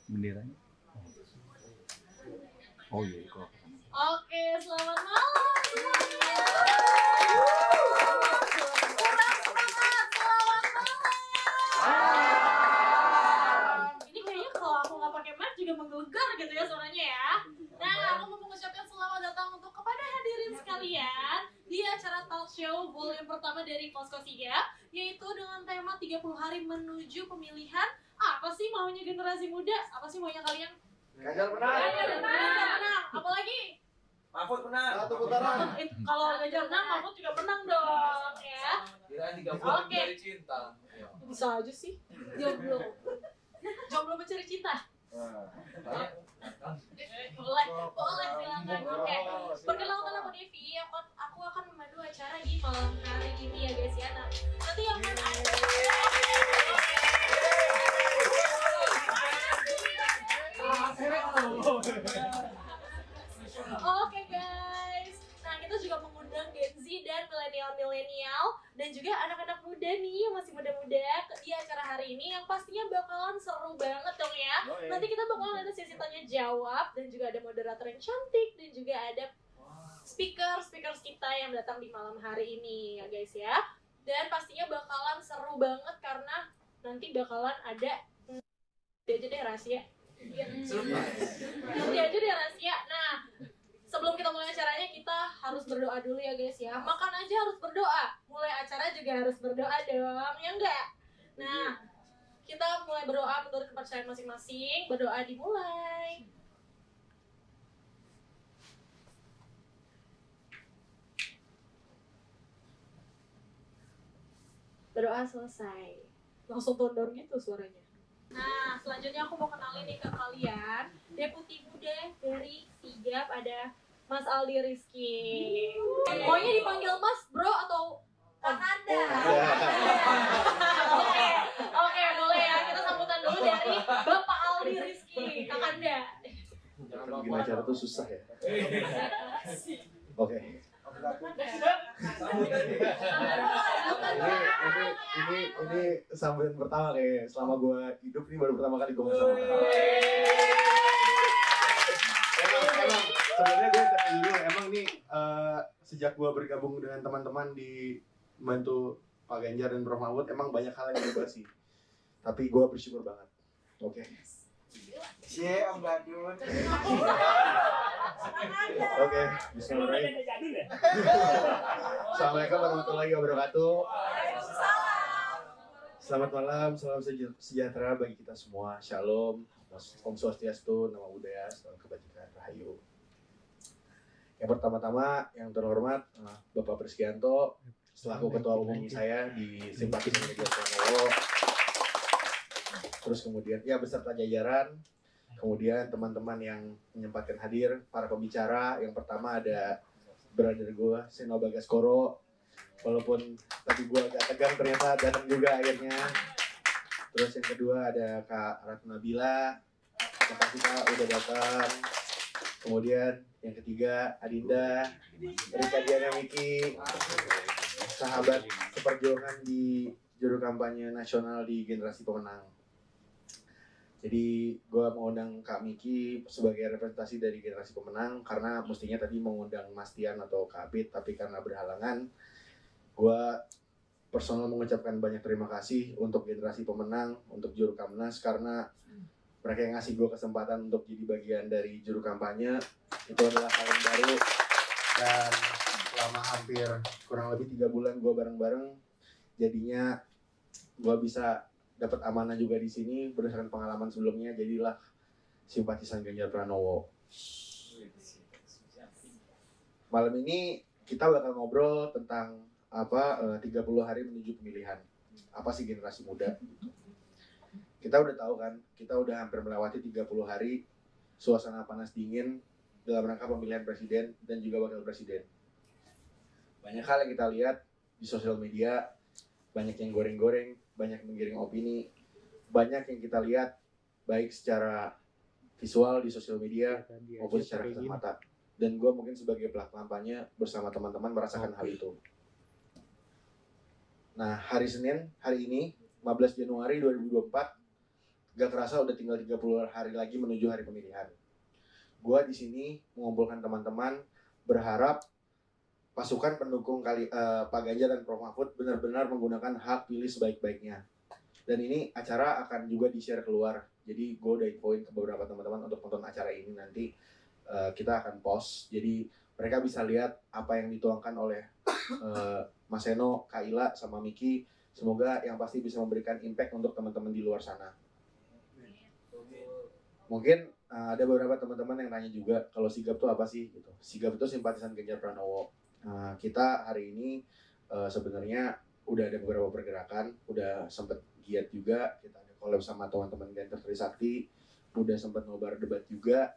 Benderanya. Oh iya, kok. Oke, selamat malam semuanya. Kurang semangat, selamat malam. Ini kayaknya kalau aku nggak pakai mic juga menggelegar gitu ya suaranya ya. Nah, aku mau mengucapkan selamat datang untuk kepada hadirin sekalian di acara talk show volume pertama dari Posko Sigap, yaitu dengan tema 30 hari menuju pemilihan. Apa sih maunya generasi muda? Apa sih maunya kalian? Ganjar menang. Ganjar menang. Apalagi? Mahfud menang. Satu putaran. Kalau Ganjar menang, Mahfud juga menang dong ya. Kirain 30 dari cinta. Bisa aja sih. Jomblo. Jomblo mencari cinta. Boleh silakan. Oke. Perkenalkan aku Devi. Aku akan memandu acara di malam hari ini ya guys ya. Nah, nanti yang Oke guys, nah kita juga mengundang Gen Z dan milenial dan juga anak-anak muda nih yang masih muda-muda di acara hari ini yang pastinya bakalan seru banget dong ya. Nanti kita bakalan ada sesi tanya jawab dan juga ada moderator yang cantik dan juga ada speakers kita yang datang di malam hari ini ya guys ya. Dan pastinya bakalan seru banget karena nanti bakalan ada dia aja deh rahasia. Nanti aja deh rahasia. Nah, sebelum kita mulai acaranya kita harus berdoa dulu ya guys ya. Makan aja harus berdoa. Mulai acara juga harus berdoa dong, ya enggak? Nah, kita mulai berdoa menurut kepercayaan masing-masing. Berdoa dimulai. Berdoa selesai. Langsung tondor gitu suaranya. Nah, selanjutnya aku mau kenalin nih ke kalian Deputi Muda dari Sigap, ada Mas Aldi Rizky. Maunya dipanggil Mas, Bro, atau Kakanda? Oke, boleh ya. Kita sambutan dulu dari Bapak Aldi Rizky, Kakanda. Bikin acara tuh susah ya. Oke. Ini sambutan pertama kayak selama gue hidup ini baru pertama kali gue ngesambut. Emang sebenarnya gue tanya dulu emang nih sejak gue bergabung dengan teman-teman di membantu Pak Ganjar dan Prof Mahfud emang banyak hal yang berubah sih. Tapi gue bersyukur banget. Oke. Om Gadun. Oke, bismillahirrahmanirrahim. Assalamualaikum warahmatullahi wabarakatuh. Selamat malam, salam sejahtera bagi kita semua. Shalom, Om Swastiastu, Namo Buddhaya, salam kebajikan, Rahayu. Yang pertama-tama, yang terhormat Bapak Priskianto, selaku Ketua Umum saya di Simpati Media Pranowo. Terus kemudian ya beserta jajaran, kemudian teman-teman yang menyempatkan hadir, para pembicara. Yang pertama ada brother gue, Seno Bagaskoro. Walaupun tadi gue agak tegang ternyata datang juga akhirnya. Terus yang kedua ada Kak Ratna Bila. Terima kasih Kak udah datang. Kemudian yang ketiga Adinda, Rika Diana Miki, sahabat seperjuangan di juru kampanye nasional di Generasi Pemenang. Jadi gue mengundang Kak Miki sebagai representasi dari Generasi Pemenang karena mestinya tadi mengundang Mas Tian atau Kak Abid, tapi karena berhalangan gue personal mengucapkan banyak terima kasih untuk Generasi Pemenang, untuk Juru Kamnas karena mereka yang ngasih gue kesempatan untuk jadi bagian dari juru kampanye. Itu adalah hal yang baru dan selama hampir kurang lebih 3 bulan gue bareng-bareng, jadinya gue bisa dapat amanah juga di sini berdasarkan pengalaman sebelumnya, jadilah simpatisan Ganjar Pranowo. Malam ini kita bakal ngobrol tentang 30 hari menuju pemilihan. Apa sih generasi muda? Kita udah tahu kan, kita udah hampir melewati 30 hari suasana panas dingin dalam rangka pemilihan presiden dan juga wakil presiden. Banyak hal yang kita lihat di sosial media, banyak yang goreng-goreng, banyak menggiring opini, banyak yang kita lihat baik secara visual di sosial media maupun secara kasat mata. Dan gue mungkin sebagai pelaku kampanye bersama teman-teman merasakan hal itu. Nah, hari Senin, hari ini, 15 Januari 2024, gak kerasa udah tinggal 30 hari lagi menuju hari pemilihan. Gua di sini mengumpulkan teman-teman, berharap pasukan pendukung Pak Ganjar dan Prof Mahfud benar-benar menggunakan hak pilih sebaik-baiknya. Dan ini acara akan juga di-share keluar. Jadi gue udah infoin ke beberapa teman-teman untuk nonton acara ini nanti kita akan post. Jadi mereka bisa lihat apa yang dituangkan oleh Mas Eno, Kak Ila, sama Miki. Semoga yang pasti bisa memberikan impact untuk teman-teman di luar sana. Mungkin ada beberapa teman-teman yang nanya juga kalau sigap itu apa sih gitu. Sigap itu simpatisan Ganjar Pranowo. Kita hari ini sebenarnya udah ada beberapa pergerakan, udah sempet giat juga, kita ada collab sama teman-teman Ganjar Trisakti, udah sempet nobar debat juga.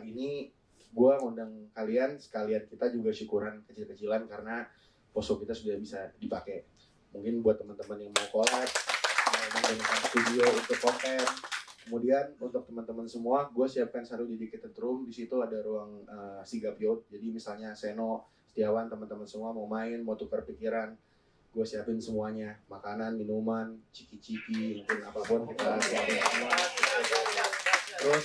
Ini gue ngundang kalian sekalian kita juga syukuran kecil-kecilan karena posko kita sudah bisa dipakai. Mungkin buat teman-teman yang mau collab, mau menggunakan studio untuk konten. Kemudian untuk teman-teman semua, gue siapkan satu dedicated room. Di situ ada ruang sigap yacht. Jadi misalnya Seno, Setiawan, teman-teman semua mau main, mau tukar pikiran, gue siapin semuanya, makanan, minuman, ciki-ciki, mungkin apapun kita siapin semua. Terus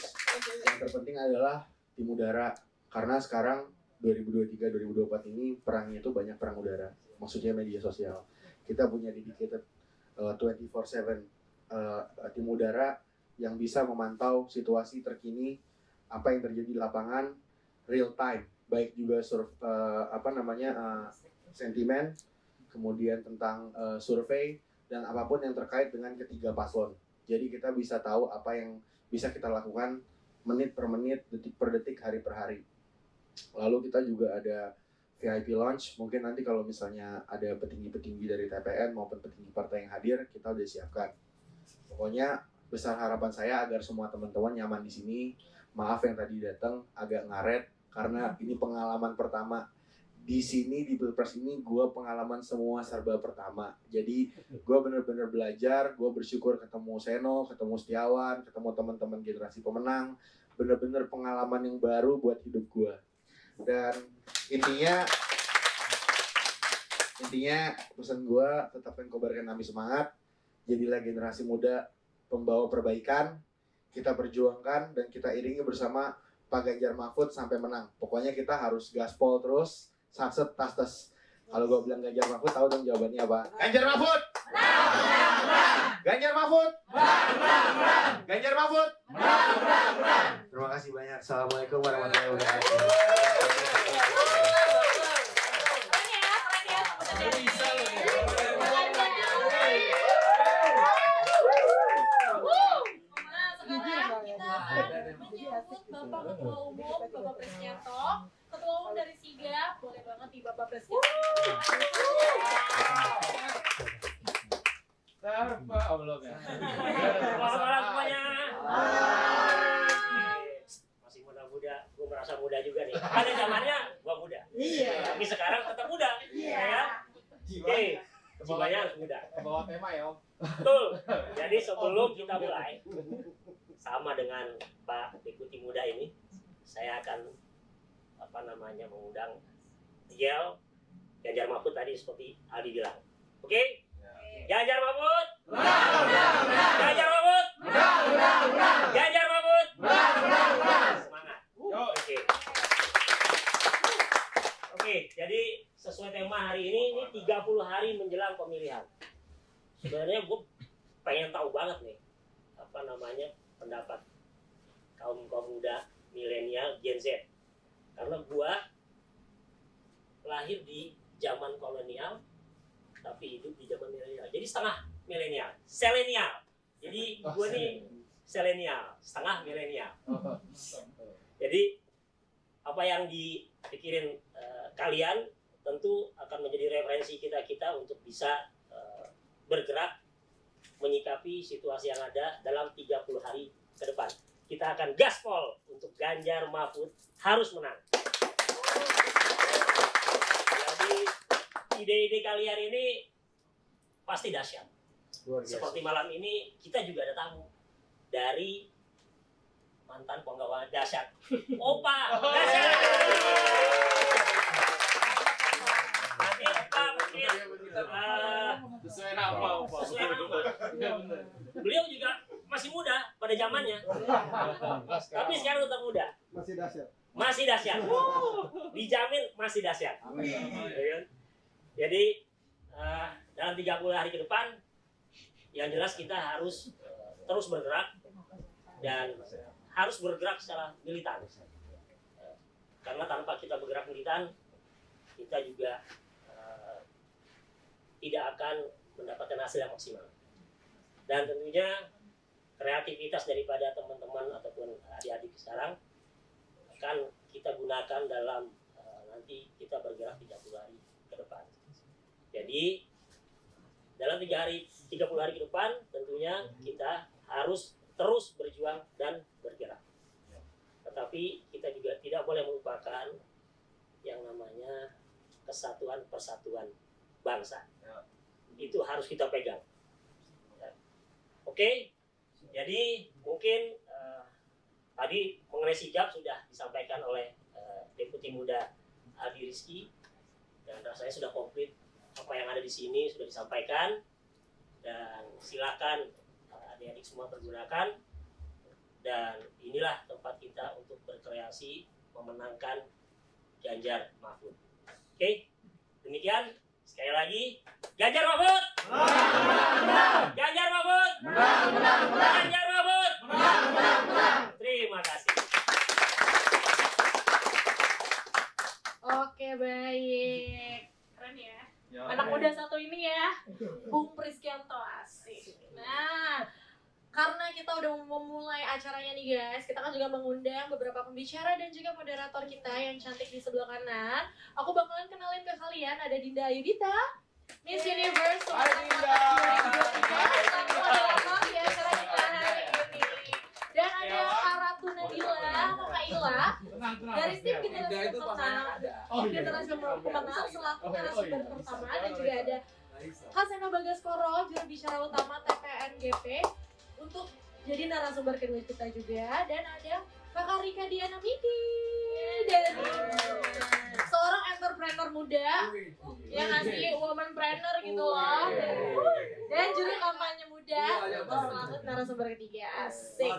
yang terpenting adalah tim udara, karena sekarang 2023-2024 ini perangnya itu banyak perang udara, maksudnya media sosial. Kita punya dedicated 24/7 tim udara yang bisa memantau situasi terkini, apa yang terjadi di lapangan, real time, baik juga sentimen, kemudian tentang survei dan apapun yang terkait dengan ketiga paslon. Jadi kita bisa tahu apa yang bisa kita lakukan menit per menit, detik per detik, hari per hari. Lalu kita juga ada VIP launch. Mungkin nanti kalau misalnya ada petinggi-petinggi dari TPN maupun petinggi partai yang hadir, kita udah siapkan. Pokoknya besar harapan saya agar semua teman-teman nyaman di sini. Maaf yang tadi datang agak ngaret karena ini pengalaman pertama di sini di Pilpres ini. Gue pengalaman semua serba pertama. Jadi gue bener-bener belajar. Gue bersyukur ketemu Seno, ketemu Setiawan, ketemu teman-teman generasi pemenang. Bener-bener pengalaman yang baru buat hidup gue. Dan intinya pesan gue tetap mengkobarkan kami semangat. Jadilah generasi muda pembawa perbaikan, kita perjuangkan dan kita iringi bersama Pak Ganjar Mahfud sampai menang. Pokoknya kita harus gaspol terus, satset tas. Kalau gue bilang Ganjar Mahfud, tahu dong jawabannya apa? Ganjar Mahfud! Ganjar Mahfud! Ganjar Mahfud! Terima kasih banyak. Assalamualaikum warahmatullahi wabarakatuh. Menyambut Bapak Ketua Umum, Bapak Presnyato, Ketua Umum dari Sigap, boleh banget nih Bapak Presnyato. Terpa Allah kan. Selamat malam semuanya. Masih muda-muda, gue merasa muda juga nih. Pada zamannya gue muda. Iya. Tapi sekarang tetap muda. Iya. Oke, jiwanya harus muda. Ke bawah tema ya Om. Betul. Jadi sebelum kita mulai, sama dengan Pak Deputi Muda ini, saya akan mengundang Yel Ganjar Mahfud tadi seperti Aldi bilang. Oke? Ganjar Mahfud. Ganjar Mahfud. Ganjar Mahfud. Semangat. Oke, jadi sesuai tema hari ini 30 hari menjelang pemilihan. Sebenarnya gue pengen tahu banget nih pendapat kaum muda milenial Gen Z, karena gue lahir di zaman kolonial tapi hidup di zaman milenial, jadi setengah milenial, selenial. Jadi gue nih selenial, setengah milenial. Jadi apa yang dipikirin kalian tentu akan menjadi referensi kita untuk bisa bergerak menyikapi situasi yang ada dalam 30 hari ke depan. Kita akan gaspol untuk Ganjar Mahfud harus menang. Jadi ide-ide kalian ini pasti dahsyat. Seperti malam ini kita juga ada tamu dari mantan penggawa dahsyat. Opa dahsyat. Nanti Opa mungkin sesuai nama. Beliau juga masih muda pada zamannya. Tapi sekarang tetap muda. Masih dahsyat. Masih dahsyat. Dijamin masih dahsyat. Jadi dalam 30 hari ke depan yang jelas kita harus terus bergerak dan harus bergerak secara militan. Karena tanpa kita bergerak militan, kita juga tidak akan mendapatkan hasil yang maksimal. Dan tentunya kreativitas daripada teman-teman ataupun adik-adik sekarang akan kita gunakan dalam nanti kita bergerak 30 hari ke depan. Jadi dalam 30 hari ke depan tentunya kita harus terus berjuang dan bergerak. Tetapi kita juga tidak boleh melupakan yang namanya kesatuan persatuan bangsa. Itu harus kita pegang. Oke, jadi mungkin tadi mengenai sigap sudah disampaikan oleh Deputi Muda Adi Rizky dan rasanya sudah komplit apa yang ada di sini sudah disampaikan dan silakan adik-adik semua pergunakan dan inilah tempat kita untuk berkreasi memenangkan Ganjar Mahfud. Oke, demikian sekali lagi Ganjar Mahfud. Ganjar Mahfud. Ganjar Mahfud. Terima kasih. Oke, baik. Keren ya. Anak muda satu ini ya, Bung Priskianto, asik. Nah, karena kita udah memulai acaranya nih guys, kita kan juga mengundang beberapa pembicara dan juga moderator kita yang cantik di sebelah kanan. Aku bakalan kenalin ke kalian, ada Dinda Ayudita, Miss Universe 2023, selaku moderator di acara kita hari ini. Dan ada Kak Ratu Nabila, Kak Ila, dari tim generasi pemenang selaku narasumber pertama, dan juga ada Kak Sena Bagaskoro, juru bicara utama TPNGP untuk jadi narasumber kedua kita juga, dan ada Kakak Rika Diana Miki dari seorang entrepreneur muda yang ngasih womanpreneur gitu loh, dan juru kampanye muda selaku narasumber ketiga. Asik,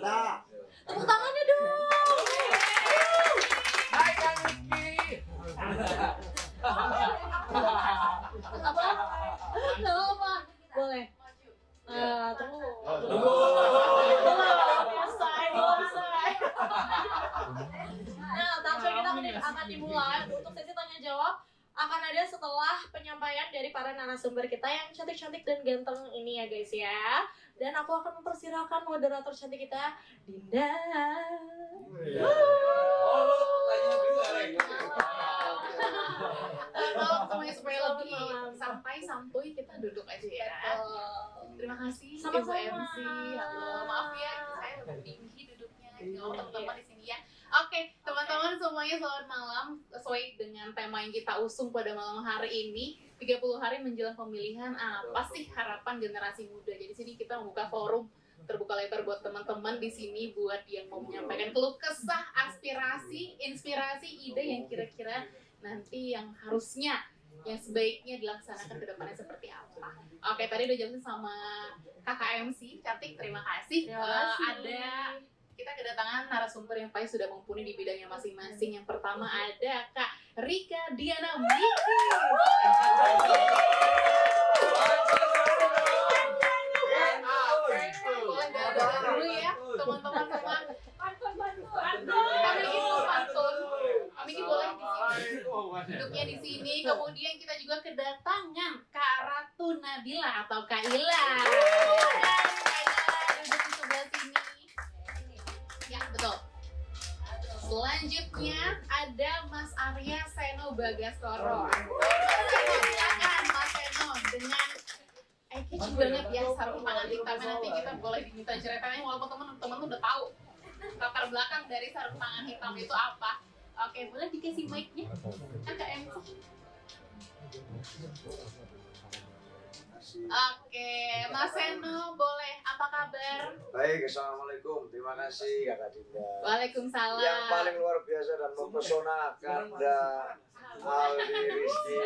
tepuk tangannya dong. Hai Kang Miki. Apa? Nggak apa? Boleh. Tunggu. Selesai. Nah, talkshow kita akan dimulai. Untuk sesi tanya jawab akan ada setelah penyampaian dari para narasumber kita yang cantik-cantik dan ganteng ini ya guys ya. Dan aku akan mempersilahkan moderator cantik kita, Dinda. Malam semuanya, supaya lebih santai-santuy kita duduk aja ya. Terima kasih Ibu MC. Halo, maaf ya saya lebih tinggi duduknya kalau teman-teman di sini ya. Oke, teman-teman semuanya selamat malam. Sesuai dengan tema yang kita usung pada malam hari ini, 30 hari menjelang pemilihan, apa sih harapan generasi muda. Jadi sini kita membuka forum terbuka lebar buat teman-teman di sini buat yang mau menyampaikan keluh kesah, aspirasi, inspirasi, ide yang kira-kira nanti yang harusnya yang sebaiknya dilaksanakan ke depannya seperti apa. Oke, tadi udah jelasin sama kakak MC cantik, terima kasih. Ada kita kedatangan narasumber yang pasti sudah mumpuni di bidangnya masing-masing. Yang pertama ada Kak Rika Diana Miki. Dulu ya teman-teman semua. Miki boleh di sini. Duduknya di sini. Kemudian kita juga kedatangan Kak Ratu Nabila atau Kak Ila. Duduk di sebelah sini. Ya, betul. Selanjutnya ada Mas Arya Seno Bagaskoro. Silakan Mas Seno dengan kece banget ya sarung tangan hitamnya. Nanti kita boleh diminta ceritanya walaupun teman-teman udah tahu latar belakang dari sarung tangan hitam itu apa. Oke, boleh dikasih mic-nya? Kakak MC. Oke, Mas Seno boleh, apa kabar? Baik, assalamualaikum. Terima kasih Kakak Dinda. Waalaikumsalam. Yang paling luar biasa dan mempesona Kanda Aldi Rizky.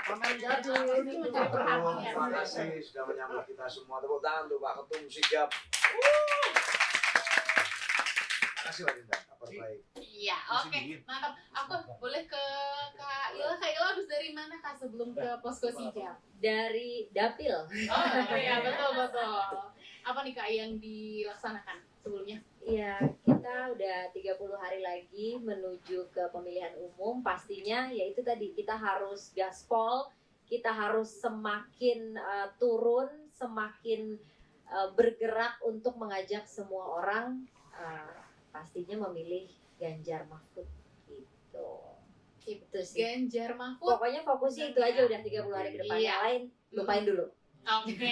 Pamen jadul. Ini mencari perhatian. Terima kasih sudah menyambut kita semua. Tepuk tangan tuh Pak Ketum sigap. Terima kasih Pak Dinda. Apa baik. Iya, oke, mantap. Aku boleh ke Kak Ila. Kak Ila habis dari mana Kak sebelum ke posko sigap? Dari Dapil. Oh iya, betul. Apa nih Kak yang dilaksanakan sebelumnya? Iya, kita udah 30 hari lagi menuju ke pemilihan umum. Pastinya yaitu tadi kita harus gaspol, kita harus semakin turun, semakin bergerak untuk mengajak semua orang pastinya memilih Ganjar Mahfud gitu. Itu sih. Ganjar Mahfud. Pokoknya fokusnya itu aja udah 30 hari ke depan. Iya. Yang lain lupain dulu. Oke.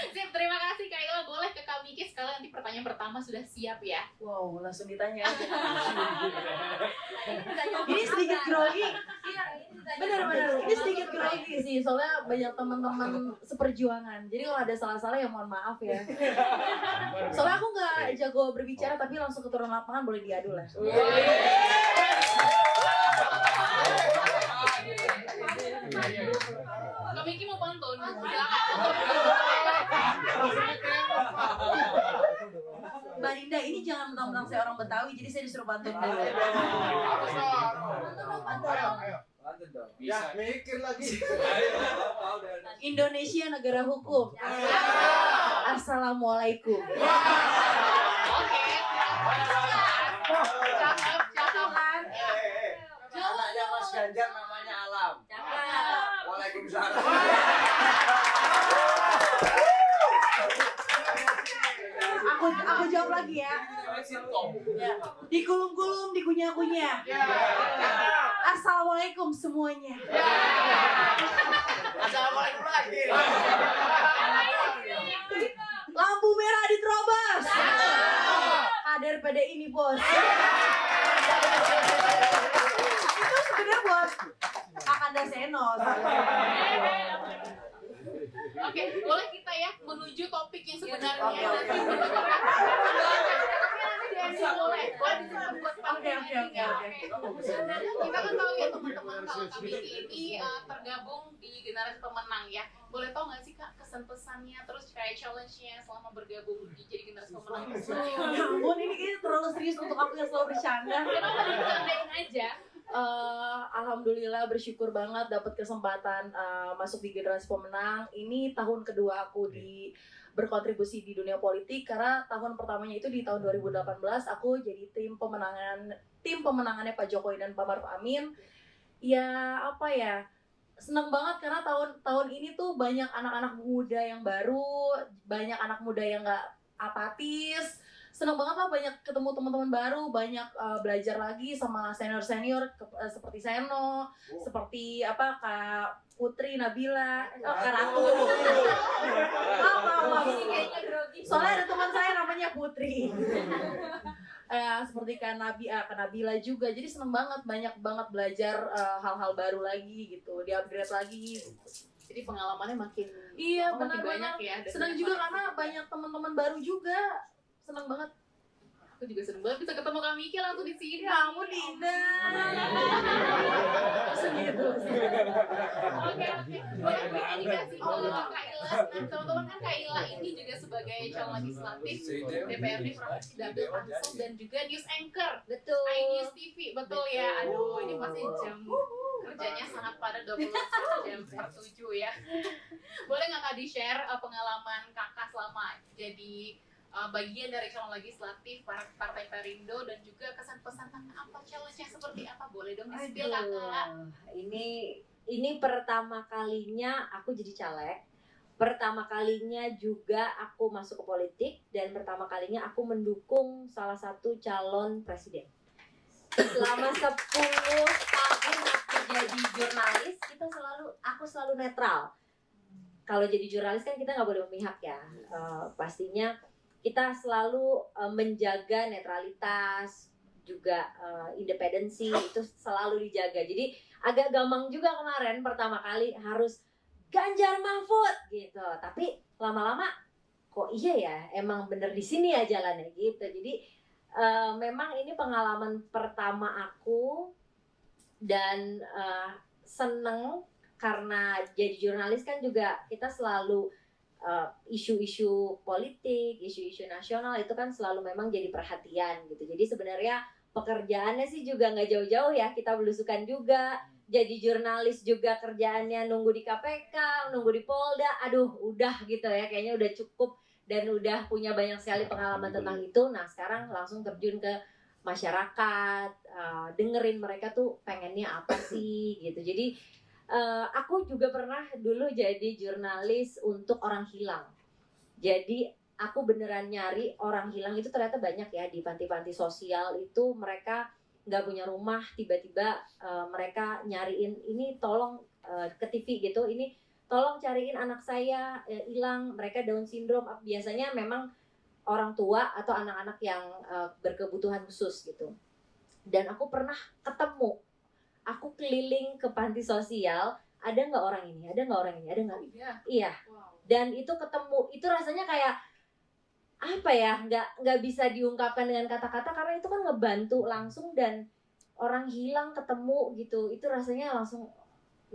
Sip, terima kasih Kak Ila. Boleh ke Kak Miki sekalian, nanti pertanyaan pertama sudah siap ya. Wow, langsung ditanya aja. Ini Ini sedikit grogi. Iya, Benar-benar. Ini sedikit grogi sih, soalnya banyak teman-teman seperjuangan. Jadi kalau ada salah-salah ya mohon maaf ya. Soalnya aku nggak jago berbicara, tapi langsung ke turun lapangan boleh diadu lah. Kak Miki mau pantun. Mbak Dinda, ini jangan mentang-mentang saya orang Betawi, jadi saya disuruh pantun dulu. Harus dong. Ayo. Ya, mikir lagi. Indonesia negara hukum. Assalamualaikum. Oke. Cakep. Anaknya Mas Ganjar namanya Alam. Waalaikumsalam. Aku jawab lagi ya. Dikulum-kulum, dikunyah-kunyah. Assalamualaikum semuanya. Assalamualaikum lagi. Lampu merah diterobos. Kader PDI ini bos. Itu sebenarnya buat Kakanda Seno. Oke, boleh kita ya menuju topik yang sebenarnya. Oke. Nanti diambil boleh. Boleh disebut buat panitia ya. Kita kan tahu ya teman-teman kalau kami ini tergabung di generasi pemenang ya. Boleh tahu nggak sih Kak kesan pesannya terus kayak challenge-nya selama bergabung di jadi generasi pemenang itu seperti apa? Ya ampun, ini kayaknya terlalu serius untuk aku yang selalu bercanda. Kenapa dibercandain aja? Alhamdulillah bersyukur banget dapat kesempatan masuk di generasi pemenang. Ini tahun kedua aku berkontribusi di dunia politik, karena tahun pertamanya itu di tahun 2018 aku jadi tim pemenangannya Pak Jokowi dan Pak Maruf Amin. Ya apa ya, senang banget karena tahun ini tuh banyak anak-anak muda yang baru, banyak anak muda yang nggak apatis. Senang banget lah, banyak ketemu teman-teman baru, banyak belajar lagi sama senior-senior seperti Seno, seperti Kak Putri, Nabila, Kak Ratu. Soalnya ada teman saya namanya Putri. Seperti Kak Nabila juga. Jadi senang banget, banyak banget belajar hal-hal baru lagi gitu, di-upgrade lagi gitu. Jadi pengalamannya makin Benar-benar banyak ya. Dan senang banyak juga banget. karena banyak teman-teman baru juga. Senang banget. Aku juga seneng banget bisa ketemu Kak Miki langsung di sini. Kamu Dinda. Segitu. Oke. Boleh bisa dikasih ke Kak Ila. Nah, teman-teman kan Kak Ila ini juga sebagai calon legislatif DPRD Provinsi Dapil Tangsel dan juga news anchor Betul. iNews TV. Betul ya. Aduh, ini pasti jam kerjanya sangat padat 24 jam per 7 ya. Boleh nggak Kak di-share pengalaman Kakak selama jadi bagian dari calon legislatif Partai Perindo dan juga kesan pesan apa challenge-nya seperti apa, boleh dong di-spill Kakak? Ini pertama kalinya aku jadi caleg, pertama kalinya juga aku masuk ke politik, dan pertama kalinya aku mendukung salah satu calon presiden. Selama 10 tahun aku jadi jurnalis, aku selalu netral. Kalau jadi jurnalis kan kita nggak boleh memihak ya, pastinya kita selalu menjaga netralitas, juga independensi itu selalu dijaga. Jadi agak gampang juga kemarin pertama kali harus Ganjar Mahfud gitu. Tapi lama-lama kok iya ya, emang bener di sini ya jalannya gitu. Jadi memang ini pengalaman pertama aku dan seneng karena jadi jurnalis kan juga kita selalu isu-isu politik, isu-isu nasional itu kan selalu memang jadi perhatian gitu. Jadi sebenarnya pekerjaannya sih juga nggak jauh-jauh ya, kita belusukan juga. Jadi jurnalis juga kerjaannya nunggu di KPK, nunggu di Polda. Aduh, udah gitu ya, kayaknya udah cukup dan udah punya banyak sekali pengalaman tentang itu. Nah, sekarang langsung terjun ke masyarakat, dengerin mereka tuh pengennya apa sih gitu. Jadi aku juga pernah dulu jadi jurnalis untuk orang hilang. Jadi aku beneran nyari orang hilang itu ternyata banyak ya di panti-panti sosial itu mereka nggak punya rumah, tiba-tiba mereka nyariin ini tolong ke TV gitu, ini tolong cariin anak saya hilang, mereka Down syndrome, biasanya memang orang tua atau anak-anak yang berkebutuhan khusus gitu. Dan aku pernah ketemu, aku keliling ke panti sosial, ada nggak orang ini, ada nggak orang ini, ada nggak? Iya. Dan itu ketemu, itu rasanya kayak apa ya, nggak bisa diungkapkan dengan kata-kata karena itu kan ngebantu langsung dan orang hilang ketemu gitu, itu rasanya langsung.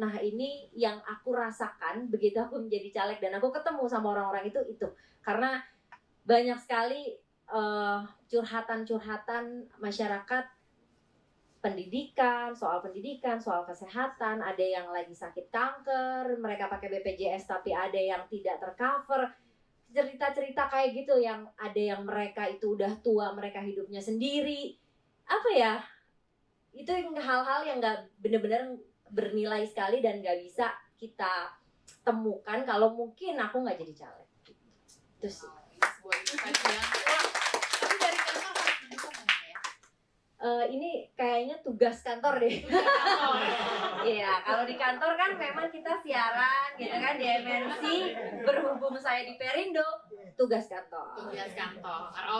Nah ini yang aku rasakan begitu aku menjadi caleg dan aku ketemu sama orang-orang itu karena banyak sekali curhatan masyarakat pendidikan, soal kesehatan, ada yang lagi sakit kanker, mereka pakai BPJS tapi ada yang tidak tercover. Cerita-cerita kayak gitu yang ada yang mereka itu udah tua, mereka hidupnya sendiri. Apa ya? Itu hal-hal yang nggak benar-benar bernilai sekali dan nggak bisa kita temukan kalau mungkin aku nggak jadi caleg. Itu sih. Sebuah insight yang tapi dari kantor harus mendukung ya? Ini kayaknya tugas kantor deh. Iya, kalau di kantor kan memang kita siaran gitu kan di MNC, berhubung saya di Perindo, tugas kantor.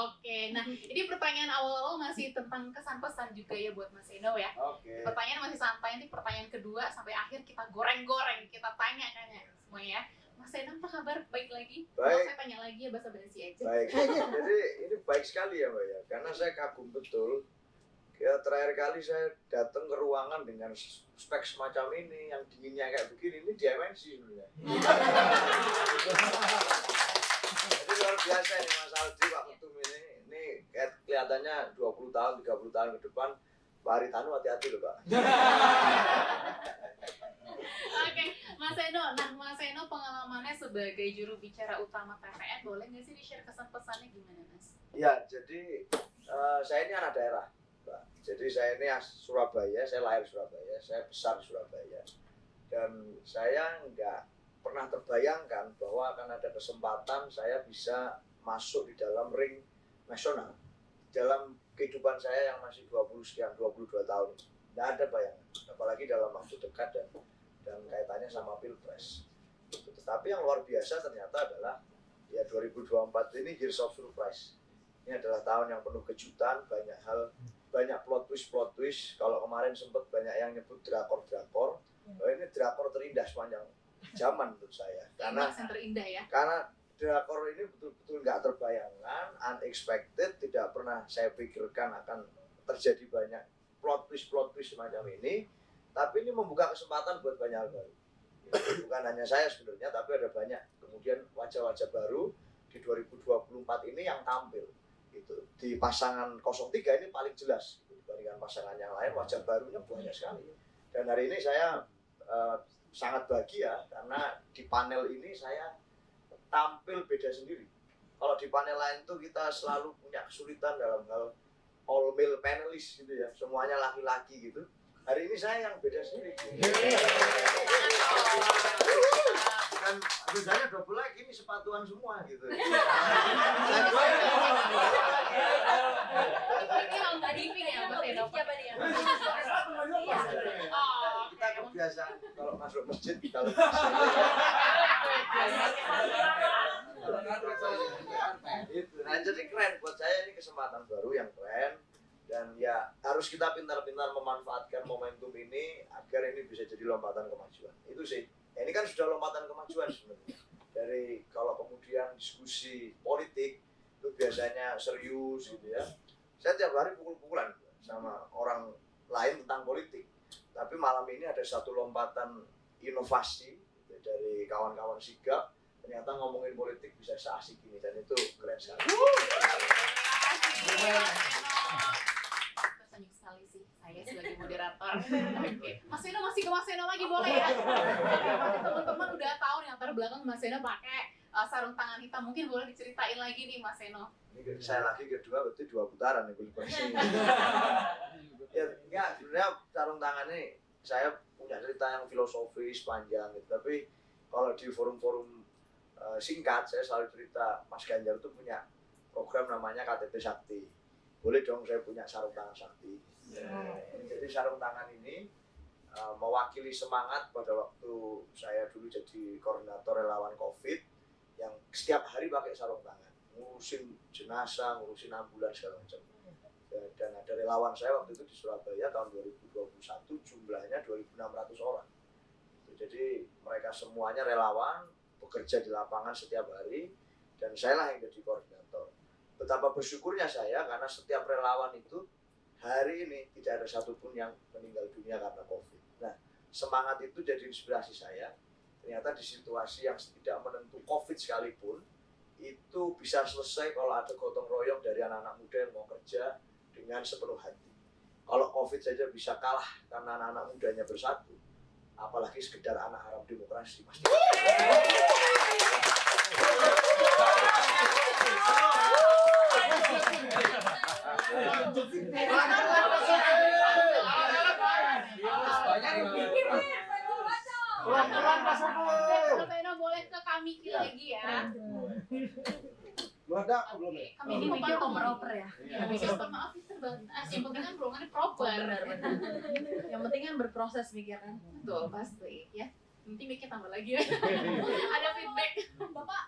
Oke. Nah, ini pertanyaan awal-awal masih tentang kesan pesan juga ya buat Mas Eno ya. Pertanyaan masih santai, nanti pertanyaan kedua sampai akhir kita goreng-goreng, kita tanya-tanya semuanya ya. Mas Eno apa kabar? Baik lagi? Baik. Saya tanya lagi ya basa-basi aja. Baik. Jadi ini baik sekali ya Mbak ya, karena saya kagum betul. Ya, terakhir kali saya datang ke ruangan dengan spek semacam ini, yang dinginnya kayak begini, ini di MNC sebenarnya. Jadi luar biasa ini Mas Aldi, Pak Ketum ini kelihatannya 20 tahun, 30 tahun ke depan, Pak Haritanu hati-hati loh Pak. Oke, Mas Eno. Nah, Mas Eno pengalamannya sebagai juru bicara utama TPN, boleh nggak sih di-share kesan-pesannya gimana Mas? Ya, jadi saya ini anak daerah. Jadi saya ini Surabaya, saya lahir Surabaya, saya besar Surabaya. Dan saya nggak pernah terbayangkan bahwa akan ada kesempatan saya bisa masuk di dalam ring nasional. Dalam kehidupan saya yang masih 22 tahun. Nggak ada bayangan, apalagi dalam waktu dekat dan kaitannya sama Pilpres. Tetapi yang luar biasa ternyata adalah ya 2024 ini years of surprise. Ini adalah tahun yang penuh kejutan, banyak hal, banyak plot twist. Kalau kemarin sempat banyak yang nyebut drakor. Ini drakor terindah sepanjang zaman menurut saya. Karena yang terindah ya. Karena drakor ini betul-betul nggak terbayangkan, unexpected, tidak pernah saya pikirkan akan terjadi banyak plot twist semacam ini. Tapi ini membuka kesempatan buat banyak hal baru. Bukan hanya saya sebenarnya, tapi ada banyak kemudian wajah-wajah baru di 2024 ini yang tampil. Gitu. Di pasangan 03 ini paling jelas gitu. Dibandingkan pasangan yang lain wajah barunya banyak sekali. Dan hari ini saya sangat bahagia karena di panel ini saya tampil beda sendiri. Kalau di panel lain tuh kita selalu punya kesulitan dalam hal all male panelist gitu ya, semuanya laki-laki gitu. Hari ini saya yang beda sendiri. Dan bedanya double leg, ini sepatuan semua gitu. Kita kebiasaan kalau masuk masjid kita lebih itu. Nah jadi keren buat saya, ini kesempatan baru yang keren. Dan ya harus kita pintar-pintar memanfaatkan momentum ini agar ini bisa jadi lompatan kemajuan. Itu sih. Ya, ini kan sudah lompatan kemajuan sebenarnya. Dari kalau kemudian diskusi politik itu biasanya serius gitu ya. Saya tiap hari pukul-pukulan sama orang lain tentang politik. Tapi malam ini ada satu lompatan inovasi dari kawan-kawan sigap, ternyata ngomongin politik bisa seasik ini dan itu keren sekali. Tersenyum sekali sih saya sebagai moderator. Oke. Mas Seno masih ke Mas Seno lagi boleh ya? Pasti teman-teman udah tahu nih latar belakang Mas Seno pakai sarung tangan hitam. Mungkin boleh diceritain lagi nih Mas Seno. Ini saya lagi kedua berarti 2 putaran nih kuliah. Ya enggak, sebenarnya sarung tangan ini saya punya cerita yang filosofis panjang gitu. Tapi kalau di forum-forum singkat saya selalu cerita Mas Ganjar itu punya program namanya KTP Sakti. Boleh dong saya punya sarung tangan sakti. Jadi sarung tangan ini mewakili semangat pada waktu saya dulu jadi koordinator relawan COVID yang setiap hari pakai sarung tangan, ngurusin jenazah, ngurusin ambulans segala macam. Dan ada relawan saya waktu itu di Surabaya tahun 2021 jumlahnya 2.600 orang. Jadi mereka semuanya relawan, bekerja di lapangan setiap hari, dan saya lah yang jadi koordinator. Betapa bersyukurnya saya karena setiap relawan itu hari ini tidak ada satupun yang meninggal dunia karena COVID. Nah, semangat itu jadi inspirasi saya. Ternyata di situasi yang tidak menentu COVID sekalipun, itu bisa selesai kalau ada gotong royong dari anak-anak muda yang mau kerja dengan sepenuh hati. Kalau COVID saja bisa kalah karena anak-anak mudanya bersatu, apalagi sekedar anak haram demokrasi. Boleh ke kami lagi ya. Ada belum ya? Kami ini mikir proper ya. Sistem maaf yang penting kan ruangannya proper. Benar-benar. Yang penting kan berproses mikir kan. Betul, pasti ya. Nanti mikir tambah lagi ya. Ada feedback, Bapak.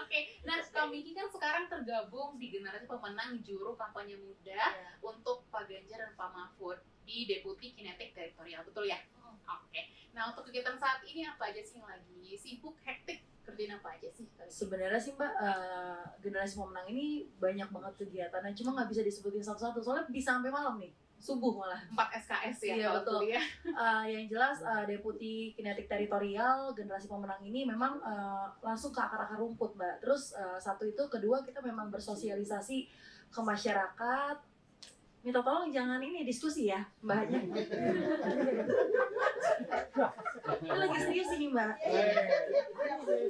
Oke, nah Kak Miki kan sekarang tergabung di generasi pemenang juru kampanye muda untuk Pak Ganjar dan Pak Mahfud di Deputi Kinetik Teritorial, betul ya? Oke. Nah untuk kegiatan saat ini apa aja sih yang lagi sibuk, hektik, kerjain apa aja sih? Sebenarnya sih Mbak, generasi pemenang ini banyak banget kegiatannya, cuma nggak bisa disebutin satu-satu, soalnya bisa sampai malam nih, subuh malah. 4 SKS ya? Iya betul. Ya. Yang jelas Deputi Kinetik Teritorial generasi pemenang ini memang langsung ke akar-akar rumput Mbak. Terus kedua kita memang bersosialisasi ke masyarakat. Minta tolong jangan ini diskusi ya Mbaknya. Ini lagi serius ini Mbak.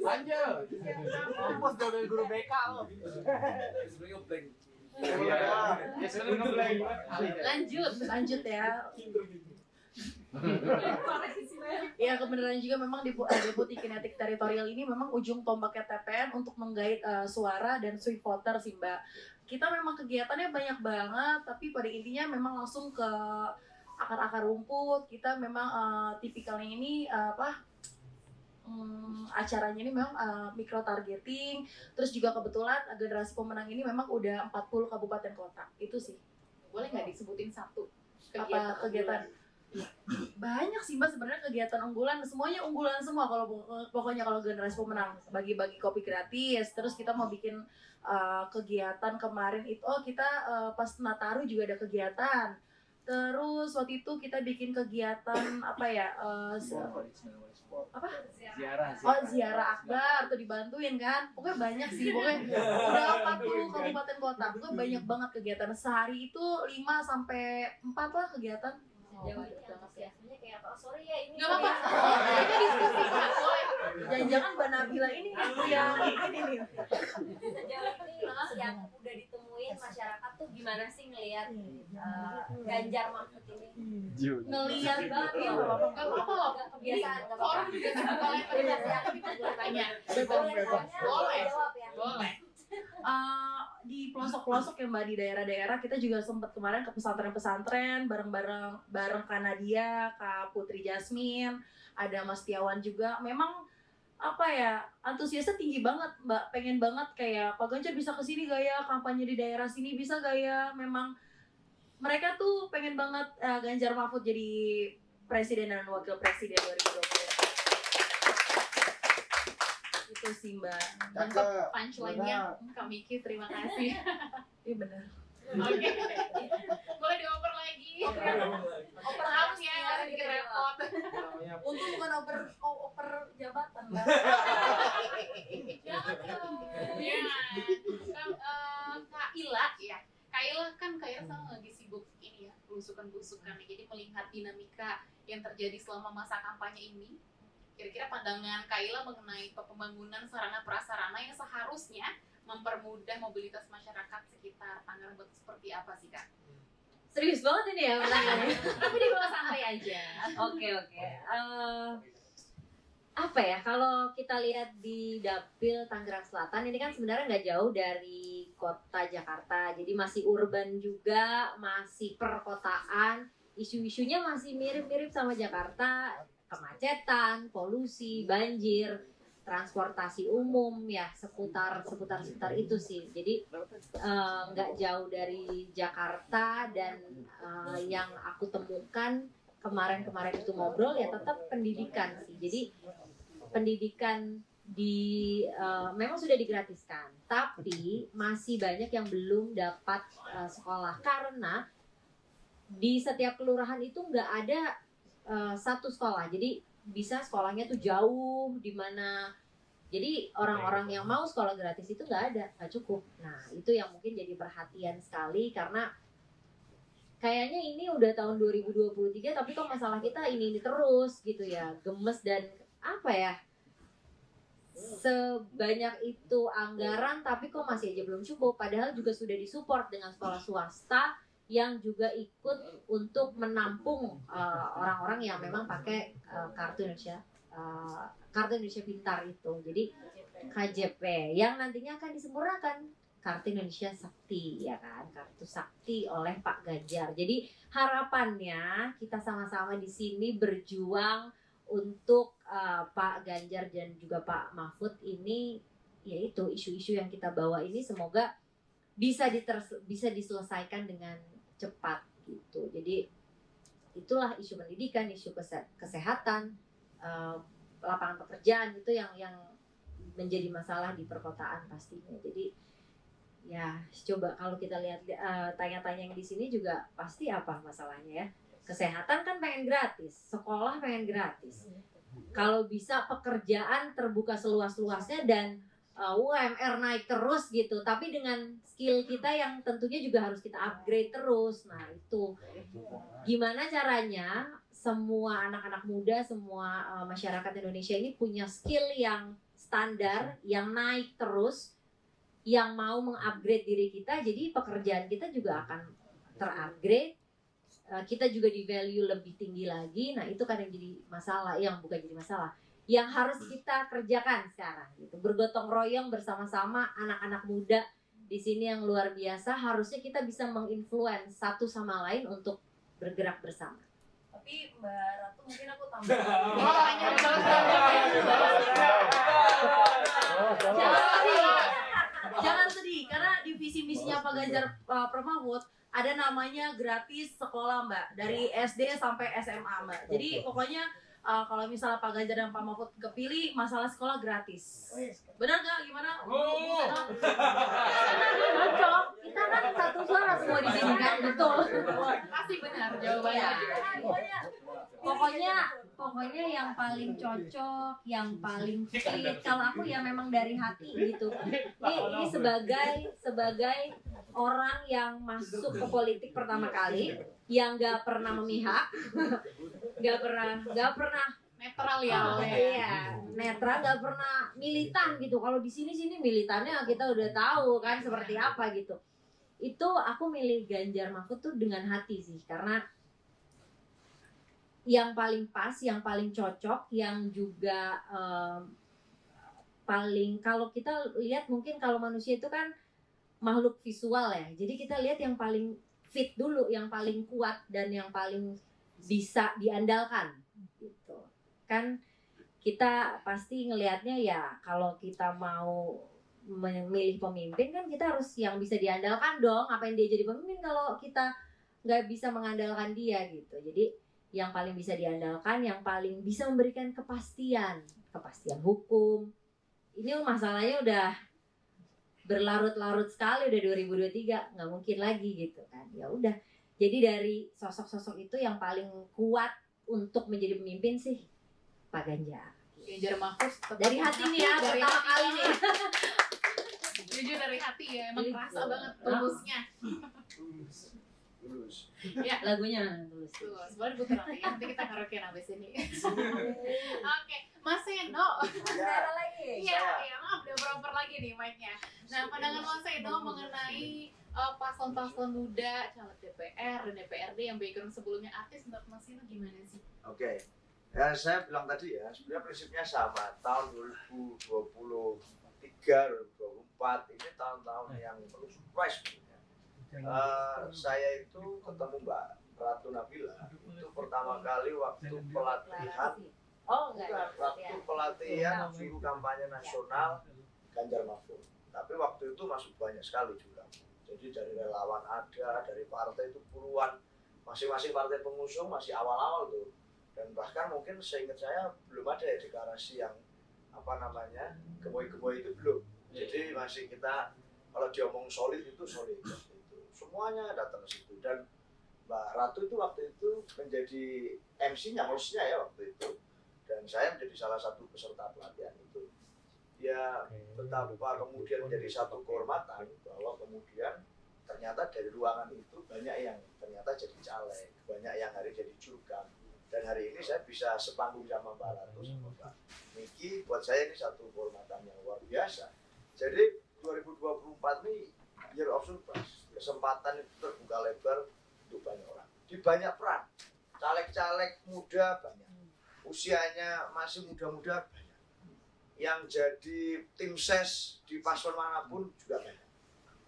Lanjut. Bos dari guru BK lo. Lanjut ya. Ya kebenaran juga memang Deputi Kinetik Teritorial ini memang ujung tombaknya TPN untuk menggait suara dan swing voter sih Mbak. Kita memang kegiatannya banyak banget, tapi pada intinya memang langsung ke akar-akar rumput. Kita memang tipikalnya ini acaranya ini memang micro targeting. Terus juga kebetulan generasi pemenang ini memang udah 40 kabupaten kota. Itu sih. Boleh nggak disebutin satu kegiatan? Banyak sih Mbak sebenarnya kegiatan unggulan, semuanya unggulan semua. Pokoknya kalau generasi pemenang bagi-bagi kopi gratis. Terus kita mau bikin kegiatan kemarin itu kita pas Nataru juga ada kegiatan. Terus waktu itu kita bikin kegiatan ziarah akbar tuh dibantuin kan. Pokoknya banyak sih, pokoknya udah 40 kabupaten kota. Pokoknya banyak banget kegiatan. Sehari itu 5-4 lah kegiatan. Antusiasmenya kayak apa? Sorry ya ini. Nggak apa-apa. Kita diskusi Kak, boleh. Jangan-jangan Mbak Nabila ini yang ini nih. Yang udah ditemuin masyarakat tuh gimana sih ngelihat Ganjar Mahfud ini? Ngelihat banget ya. Nggak apa-apa loh. Kebiasaan. Forum juga boleh tanya. Boleh. Boleh. Di pelosok-pelosok ya Mbak, di daerah-daerah kita juga sempat kemarin ke pesantren-pesantren bareng Kak Nadia, Kak Putri Jasmine, ada Mas Tiawan juga. Memang antusiasnya tinggi banget Mbak, pengen banget kayak Pak Ganjar bisa kesini gak ya, kampanye di daerah sini bisa gak ya. Memang mereka tuh pengen banget Ganjar Mahfud jadi presiden dan wakil presiden 2020. Itu sih Mbak. Mantap punchline-nya Kak Miki, terima kasih. Iya benar. Oke. Boleh dioper lagi. Oper ya, sedikit repot. Kak Ira sekarang lagi sibuk ini ya, belusukan-belusukan. Jadi melihat dinamika yang terjadi selama masa kampanye ini, kira-kira pandangan Kak Ira mengenai pembangunan sarana prasarana yang seharusnya mempermudah mobilitas masyarakat sekitar Tangerang Kota seperti apa sih Kak? Serius banget ini ya pertanyaannya. Tapi dibawa santai aja. Oke. Apa ya, kalau kita lihat di Dapil Tangerang Selatan ini kan sebenarnya nggak jauh dari kota Jakarta, jadi masih urban juga, masih perkotaan, isu-isunya masih mirip-mirip sama Jakarta, kemacetan, polusi, banjir, transportasi umum ya seputar itu sih. Jadi nggak jauh dari Jakarta, dan yang aku temukan kemarin itu ngobrol ya tetap pendidikan sih. Jadi pendidikan memang sudah digratiskan, tapi masih banyak yang belum dapat sekolah karena di setiap kelurahan itu nggak ada satu sekolah. Jadi bisa sekolahnya tuh jauh di mana. Jadi orang-orang yang mau sekolah gratis itu nggak cukup. Nah itu yang mungkin jadi perhatian sekali, karena kayaknya ini udah tahun 2023 tapi kok masalah kita ini terus gitu ya, gemes. Dan apa ya, sebanyak itu anggaran tapi kok masih aja belum cukup, padahal juga sudah disupport dengan sekolah swasta yang juga ikut untuk menampung orang-orang yang memang pakai kartu Indonesia Pintar itu. Jadi KJP yang nantinya akan disempurnakan, Kartu Indonesia Sakti ya kan, kartu sakti oleh Pak Ganjar. Jadi harapannya kita sama-sama di sini berjuang untuk Pak Ganjar dan juga Pak Mahfud ini, yaitu isu-isu yang kita bawa ini semoga bisa diselesaikan dengan cepat gitu. Jadi itulah isu pendidikan, isu kesehatan, lapangan pekerjaan itu yang menjadi masalah di perkotaan pastinya. Jadi ya coba kalau kita lihat tanya-tanya yang di sini juga pasti apa masalahnya ya. Kesehatan kan pengen gratis, sekolah pengen gratis. Kalau bisa pekerjaan terbuka seluas-luasnya dan UMR naik terus gitu, tapi dengan skill kita yang tentunya juga harus kita upgrade terus. Nah itu gimana caranya semua anak-anak muda, semua masyarakat Indonesia ini punya skill yang standar, yang naik terus, yang mau mengupgrade diri kita, jadi pekerjaan kita juga akan terupgrade, kita juga di value lebih tinggi lagi. Nah itu kan yang jadi masalah, yang bukan jadi masalah, yang harus kita kerjakan sekarang gitu, bergotong royong bersama-sama anak-anak muda di sini yang luar biasa. Harusnya kita bisa menginfluence satu sama lain untuk bergerak bersama. Tapi Mbak Ratu mungkin aku tambah. Jangan sedih, karena di visi misinya Pak Ganjar Prof Mahfud ada namanya gratis sekolah Mbak, dari SD sampai SMA Mbak. Jadi pokoknya kalau misalnya Pak Ganjar dan Pak Mahfud kepilih, masalah sekolah gratis. Benar nggak? Gimana? Cocok, kita kan satu suara semua di sini kan, betul. Pasti benar jawabannya. Pokoknya yang paling cocok, yang paling fit. Kalau aku ya memang dari hati gitu. Ini sebagai orang yang masuk ke politik pertama kali, yang nggak pernah memihak, nggak pernah netral ya. Iya, netral, nggak pernah militan gitu. Kalau di sini militannya kita udah tahu kan seperti apa gitu. Itu aku milih Ganjar Mahfud tuh dengan hati sih, karena yang paling pas, yang paling cocok, yang juga paling, kalau kita lihat mungkin kalau manusia itu kan makhluk visual ya. Jadi kita lihat yang paling fit dulu, yang paling kuat dan yang paling bisa diandalkan gitu. Kan kita pasti ngelihatnya ya, kalau kita mau memilih pemimpin kan kita harus yang bisa diandalkan dong. Ngapain dia jadi pemimpin kalau kita nggak bisa mengandalkan dia gitu. Jadi yang paling bisa diandalkan, yang paling bisa memberikan kepastian hukum. Ini masalahnya udah berlarut-larut sekali, udah 2023, nggak mungkin lagi gitu kan. Ya udah, jadi dari sosok-sosok itu yang paling kuat untuk menjadi pemimpin sih Pak Ganjar. Ganjar Mahfud Dari hati nih ya, pertama kali nih. Jujur dari hati ya, emang kerasa banget tulusnya. Lulus. Ya, Lagunya tulus. tulus. Boleh putar nanti ya, nanti kita karaokean abis ini. Oke, Mas Eno. Ya, lagi. Iya, iya, maaf udah proper lagi nih mic-nya. Nah, pandangan Mas Eno mengenai paslon-paslon muda, caleg DPR dan DPRD yang background sebelumnya artis, menurut Mas Eno gimana sih? Oke. Ya, saya bilang tadi ya, sebenarnya prinsipnya sama. Tahun 2023, 2024 ini tahun-tahun yang penuh surprise sebenarnya. Saya itu ketemu Mbak Ratu Nabila itu pertama kali waktu pelatihan, Oh, enggak. waktu pelatihan juru kampanye nasional Ganjar Mahfud. Tapi waktu itu masuk banyak sekali juga. Jadi dari relawan ada, dari partai itu puluhan, masing-masing partai pengusung masih awal-awal tuh. Dan bahkan mungkin seingat saya belum ada ya deklarasi yang gemoy-gemoy itu belum. Jadi masih kita kalau diomong solid itu solid itu. Semuanya datang ke situ dan Mbak Ratu itu waktu itu menjadi MC-nya, hostnya ya waktu itu. Dan saya menjadi salah satu peserta pelatihan itu. Ya betapa kemudian menjadi satu kehormatan bahwa kemudian ternyata dari ruangan itu banyak yang ternyata jadi caleg, banyak yang hari jadi jurkam. Dan hari ini saya bisa sepanggung sama Mbak Ratu sama Mbak Niki, buat saya ini satu kehormatan yang luar biasa. Jadi 2024 ini year of surprise, kesempatan itu terbuka lebar untuk banyak orang. Di banyak peran, caleg-caleg muda banyak, usianya masih muda-muda banyak. Yang jadi tim ses di paslon manapun juga banyak.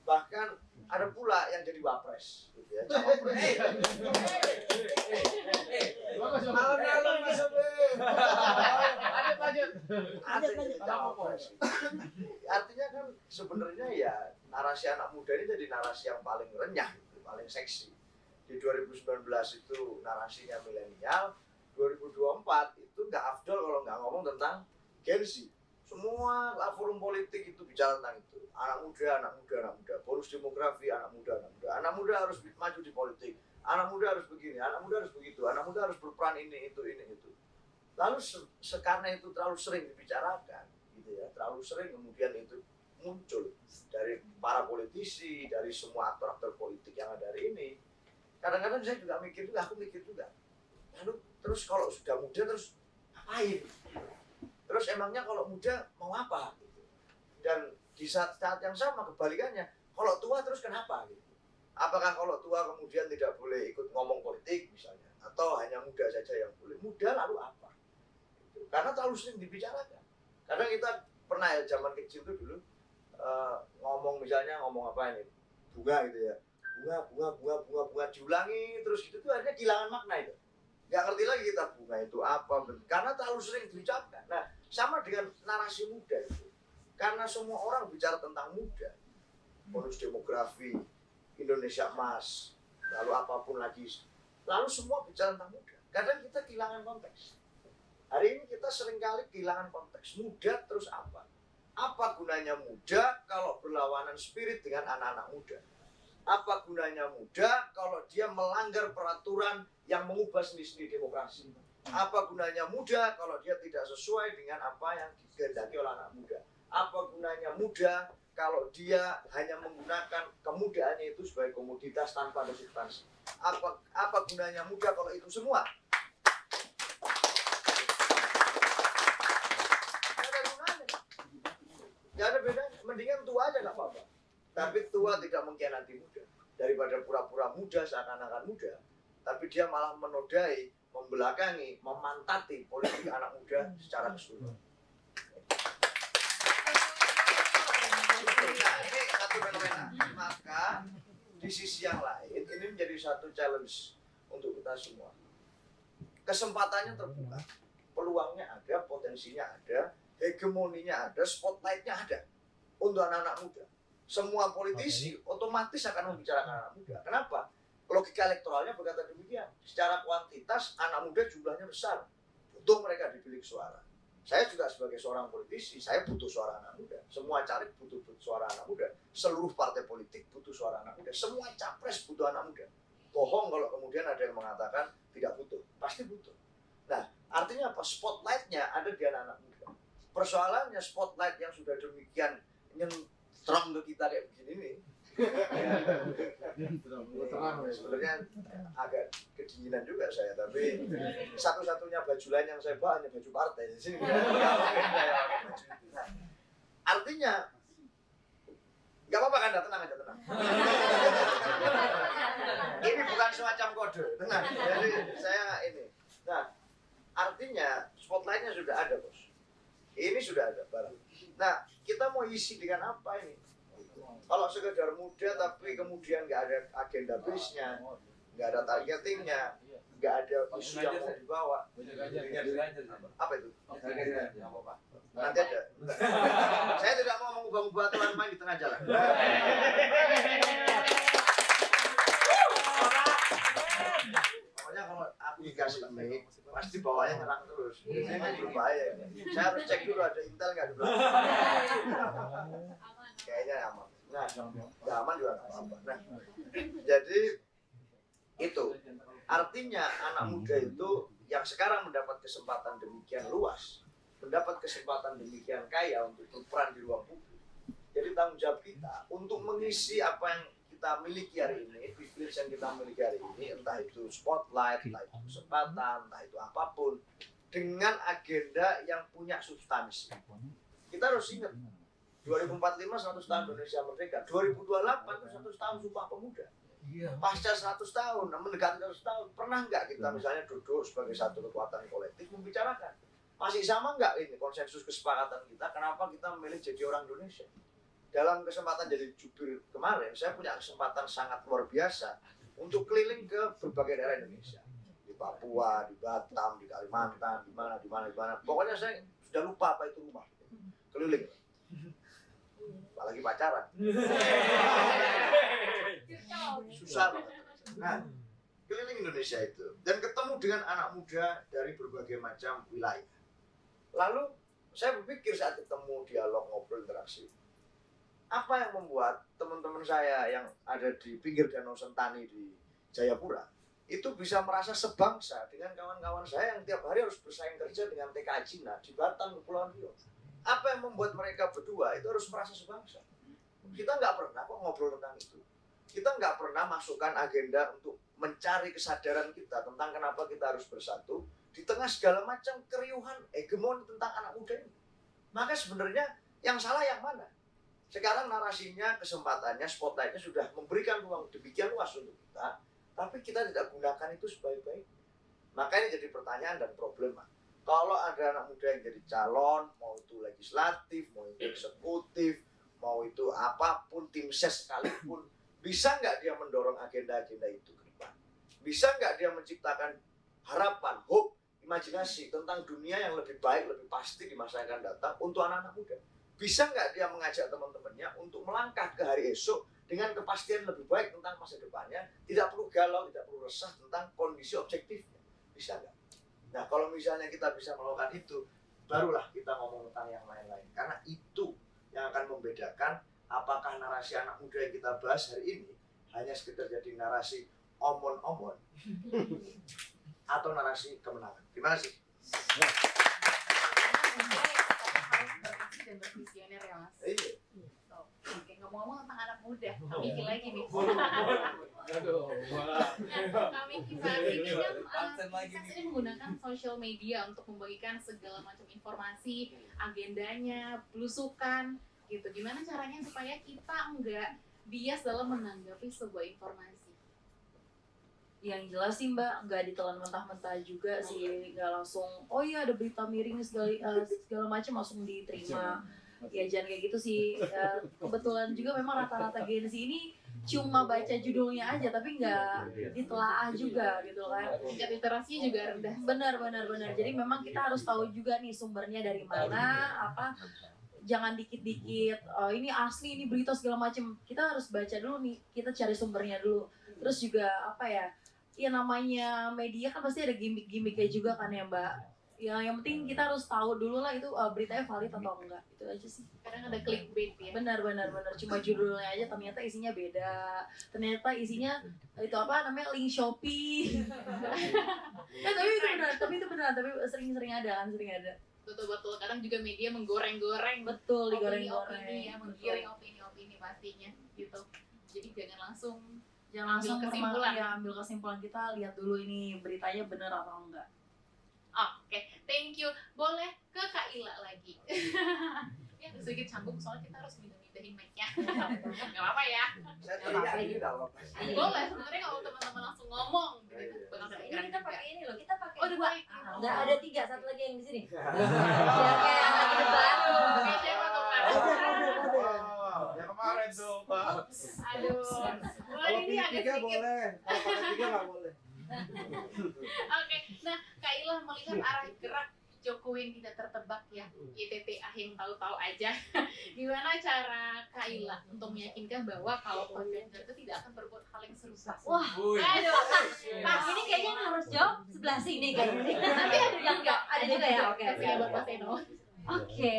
Bahkan ada pula yang jadi wapres, gitu ya. Malam-malam Mas Obe. Lanjut. Ada yang jadi cawapres. Artinya kan sebenarnya ya narasi anak muda ini jadi narasi yang paling renyah, gitu, paling seksi. Di 2019 itu narasinya milenial, 2024 itu nggak afdol kalau nggak ngomong tentang Gen Z. Semua forum politik itu bicara tentang itu. Anak muda, bonus demografi, anak muda harus maju di politik, anak muda harus begini, anak muda harus begitu, anak muda harus berperan ini itu. Lalu karena itu terlalu sering dibicarakan, gitu ya, terlalu sering kemudian itu muncul dari para politisi, dari semua aktor-aktor politik yang ada hari ini. Kadang-kadang saya juga aku mikir juga. Lalu terus kalau sudah muda terus ngapain? Terus emangnya kalau muda mau apa? Gitu. Dan di saat yang sama kebalikannya, kalau tua terus kenapa? Gitu. Apakah kalau tua kemudian tidak boleh ikut ngomong politik misalnya? Atau hanya muda saja yang boleh? Muda lalu apa? Gitu. Karena terlalu sering dibicarakan. Kadang kita pernah ya zaman kecil itu dulu ngomong apa ini? Bunga gitu ya. Bunga diulangi terus gitu tuh akhirnya kehilangan makna itu. Nggak ngerti lagi kita bunga itu apa, karena terlalu sering diucapkan. Nah, sama dengan narasi muda itu. Karena semua orang bicara tentang muda, bonus demografi, Indonesia emas, lalu apapun lagi, lalu semua bicara tentang muda. Kadang kita kehilangan konteks. Hari ini kita seringkali kehilangan konteks. Muda terus apa? Apa gunanya muda kalau berlawanan spirit dengan anak-anak muda? Apa gunanya muda kalau dia melanggar peraturan yang mengubah seni-seni demokrasi? Apa gunanya muda kalau dia tidak sesuai dengan apa yang dikehendaki oleh anak muda? Apa gunanya muda kalau dia hanya menggunakan kemudaannya itu sebagai komoditas tanpa ada substansi? Apa gunanya muda kalau itu semua? Tidak ada gunanya. Tidak ada bedanya. Mendingan tua aja nggak apa-apa. Tapi tua tidak mengkhianati muda. Daripada pura-pura muda seakan-akan muda, tapi dia malah menodai, membelakangi, memantati politik anak muda secara keseluruhan. Nah, ini satu fenomena. Maka di sisi yang lain ini menjadi satu challenge untuk kita semua. Kesempatannya terbuka, peluangnya ada, potensinya ada, hegemoninya ada, spotlightnya ada untuk anak-anak muda. Semua politisi otomatis akan membicarakan anak muda. Kenapa? Logika elektoralnya berkata demikian. Secara kuantitas anak muda jumlahnya besar, butuh mereka dibilik suara. Saya juga sebagai seorang politisi, saya butuh suara anak muda. Semua caleg butuh suara anak muda. Seluruh partai politik butuh suara anak muda. Semua capres butuh anak muda. Bohong kalau kemudian ada yang mengatakan tidak butuh. Pasti butuh. Nah, artinya apa? Spotlightnya ada di anak-anak muda. Persoalannya spotlight yang sudah demikian strong untuk kita kayak begini nih. Sebenarnya agak kedinginan juga saya, tapi satu-satunya baju lain yang saya bawa hanya baju partai di sini. Artinya nggak apa-apa kan, tenang aja, tenang. Ini bukan semacam kode, tenang. Jadi saya ini. Nah, artinya spotlightnya sudah ada, bos. Ini sudah ada barang. Nah, kita mau isi dengan apa ini? Kalau sekedar muda tapi kemudian nggak ada agenda base-nya, nggak ada targetingnya, nggak ada isu yang mau dibawa. Apa itu? Nanti ada. Saya tidak mau mengubah-ubah aturan main di tengah jalan. Pokoknya kalau aku dikasih mic, pasti bawahnya nyerang terus. Ini berbahaya. Saya harus cek dulu ada intel nggak di belakang. Kayaknya aman. Nah, nggak aman juga nggak apa-apa. Nah, jadi itu artinya anak muda itu yang sekarang mendapat kesempatan demikian luas, mendapat kesempatan demikian kaya untuk berperan di ruang publik. Jadi tanggung jawab kita untuk mengisi apa yang kita miliki hari ini, privilege yang kita miliki hari ini, entah itu spotlight, entah itu kesempatan, entah itu apapun, dengan agenda yang punya substansi. Kita harus ingat, 2045 100 tahun Indonesia merdeka, 2028 itu 100 tahun Sumpah Pemuda. Pasca 100 tahun, mendekati 100 tahun, pernah nggak kita misalnya duduk sebagai satu kekuatan kolektif membicarakan? Masih sama nggak ini konsensus kesepakatan kita, kenapa kita memilih jadi orang Indonesia? Dalam kesempatan jadi jubir kemarin, saya punya kesempatan sangat luar biasa untuk keliling ke berbagai daerah Indonesia. Di Papua, di Batam, di Kalimantan, di mana. Pokoknya saya sudah lupa apa itu rumah. Keliling. Apalagi pacaran. Susah banget. Nah, keliling Indonesia itu. Dan ketemu dengan anak muda dari berbagai macam wilayah. Lalu, saya berpikir saat ketemu, dialog, ngobrol, interaksi. Apa yang membuat teman-teman saya yang ada di pinggir Danau Sentani di Jayapura itu bisa merasa sebangsa dengan kawan-kawan saya yang tiap hari harus bersaing kerja dengan TKA Cina di Batam, Kepulauan Riau. Apa yang membuat mereka berdua itu harus merasa sebangsa? Kita nggak pernah kok ngobrol tentang itu. Kita nggak pernah masukkan agenda untuk mencari kesadaran kita tentang kenapa kita harus bersatu di tengah segala macam keriuhan hegemoni tentang anak muda ini. Maka sebenarnya yang salah yang mana? Sekarang narasinya, kesempatannya, spotlightnya sudah memberikan ruang demikian luas untuk kita, tapi kita tidak gunakan itu sebaik-baik. Maka ini jadi pertanyaan dan problema. Kalau ada anak muda yang jadi calon, mau itu legislatif, mau itu eksekutif, mau itu apapun, tim ses sekalipun, bisa nggak dia mendorong agenda-agenda itu ke depan? Bisa nggak dia menciptakan harapan, hope, imajinasi tentang dunia yang lebih baik, lebih pasti di masa yang akan datang untuk anak-anak muda? Bisa nggak dia mengajak teman-temannya untuk melangkah ke hari esok dengan kepastian lebih baik tentang masa depannya, tidak perlu galau, tidak perlu resah tentang kondisi objektifnya? Bisa nggak? Nah, kalau misalnya kita bisa melakukan itu, barulah kita ngomong tentang yang lain-lain. Karena itu yang akan membedakan apakah narasi anak muda yang kita bahas hari ini hanya sekedar jadi narasi omon-omon atau narasi kemenangan. Gimana sih? Dan bervisioner ya mas. Iya. Oke, ngomong-ngomong tentang anak muda, kami lagi nih. Kami saat ini kan Sukses ini menggunakan social media untuk membagikan segala macam informasi, agendanya, belusukan, gitu. Gimana caranya supaya kita enggak bias dalam menanggapi sebuah informasi? Yang jelas sih Mbak, nggak ditelan mentah-mentah juga sih, nggak langsung oh iya ada berita miring segala macam langsung diterima. Ya jangan kayak gitu sih. Kebetulan juga memang rata-rata Gen Z ini cuma baca judulnya aja tapi nggak ditelaah juga gitu kan. Tingkat literasinya juga rendah. Benar. Jadi memang kita harus tahu juga nih sumbernya dari mana, apa jangan dikit-dikit ini asli, ini berita segala macam. Kita harus baca dulu nih, kita cari sumbernya dulu. Terus juga apa ya? Ya namanya media kan pasti ada gimmick-gimmicknya juga kan ya Mbak. Yang penting kita harus tahu dulu lah itu beritanya valid atau enggak. Itu aja sih. Kadang ada clickbait ya. Benar. Cuma judulnya aja ternyata isinya beda. Ternyata isinya itu apa namanya link Shopee. Tapi itu benar. Tapi sering ada kan, sering ada. Betul. Kadang juga media menggoreng-goreng. Betul, Opini-opini digoreng-goreng. ya, menggiring opini-opini pastinya gitu. Jadi jangan langsung Jangan langsung ambil kesimpulan. ambil kesimpulan, kita lihat dulu ini beritanya bener atau enggak. Oke, thank you. Boleh ke Kak Ila lagi. Ya sedikit canggung soalnya kita harus mindahin mic-nya. Gak apa-apa ya. Saya teriak ini nggak apa-apa. Boleh sebenarnya kalau teman-teman langsung ngomong gitu bakal Ini kedengeran kita juga. pakai ini loh, kita pakai Oh, udah dua. baik. Nggak ada 3, satu lagi yang di sini. Biar kayak yang lagi depan. Oke, siapa tuh Kak? Wow, yang kemarin tuh, Pak. Aduh. Wah, Kalau ini agak tiga sedikit. boleh, kalau pakai tiga nggak boleh. Oke, nah Kak Ila melihat arah gerak Jokowi yang tidak tertebak ya, YTTA yang tahu-tahu aja. Gimana cara Kak Ila untuk meyakinkan bahwa kalau Pak Ganjar itu tidak akan berbuat hal yang serupa? Wah, Aduh, Pak, ini kayaknya yang harus jawab sebelah sini kayaknya. nanti ada yang juga, ada juga ya. Oke. Kasih buat Mas Eno. Oke,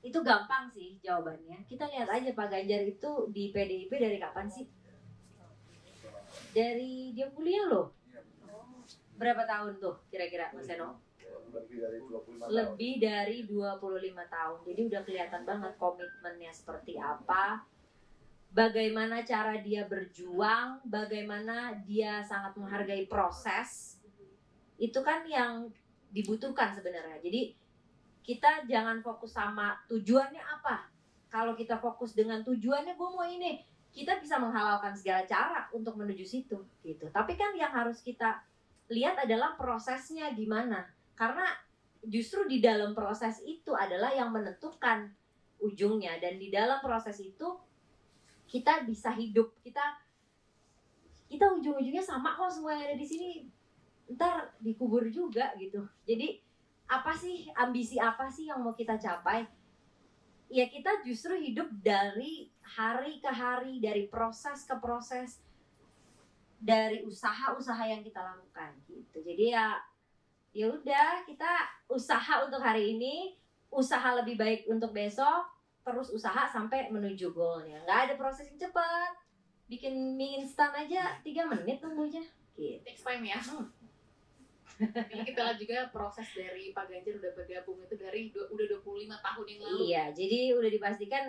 itu gampang sih jawabannya. Kita lihat aja Pak Ganjar itu di PDIP dari kapan sih? Dari dia kuliah loh. Berapa tahun tuh kira-kira Mas Eno? Lebih dari 25 tahun. Lebih dari 25 tahun. Jadi udah kelihatan banget komitmennya seperti apa. Bagaimana cara dia berjuang, bagaimana dia sangat menghargai proses. Itu kan yang dibutuhkan sebenarnya. Jadi kita jangan fokus sama tujuannya apa. Kalau kita fokus dengan tujuannya gue mau ini, kita bisa menghalalkan segala cara untuk menuju situ gitu. Tapi kan yang harus kita lihat adalah prosesnya gimana. Karena justru di dalam proses itu adalah yang menentukan ujungnya, dan di dalam proses itu kita bisa hidup, kita ujung-ujungnya sama kok, semua yang ada di sini ntar dikubur juga gitu. Jadi apa sih, ambisi apa sih yang mau kita capai? Ya kita justru hidup dari hari ke hari, dari proses ke proses, dari usaha-usaha yang kita lakukan gitu. Jadi ya udah, kita usaha untuk hari ini, usaha lebih baik untuk besok, terus usaha sampai menuju goalnya. Nggak ada proses yang cepat. Bikin mie instan aja 3 menit tunggunya gitu. Next time ya. Ini kita lihat juga proses dari Pak Ganjar udah bergabung itu dari udah 25 tahun yang lalu. Iya, jadi udah dipastikan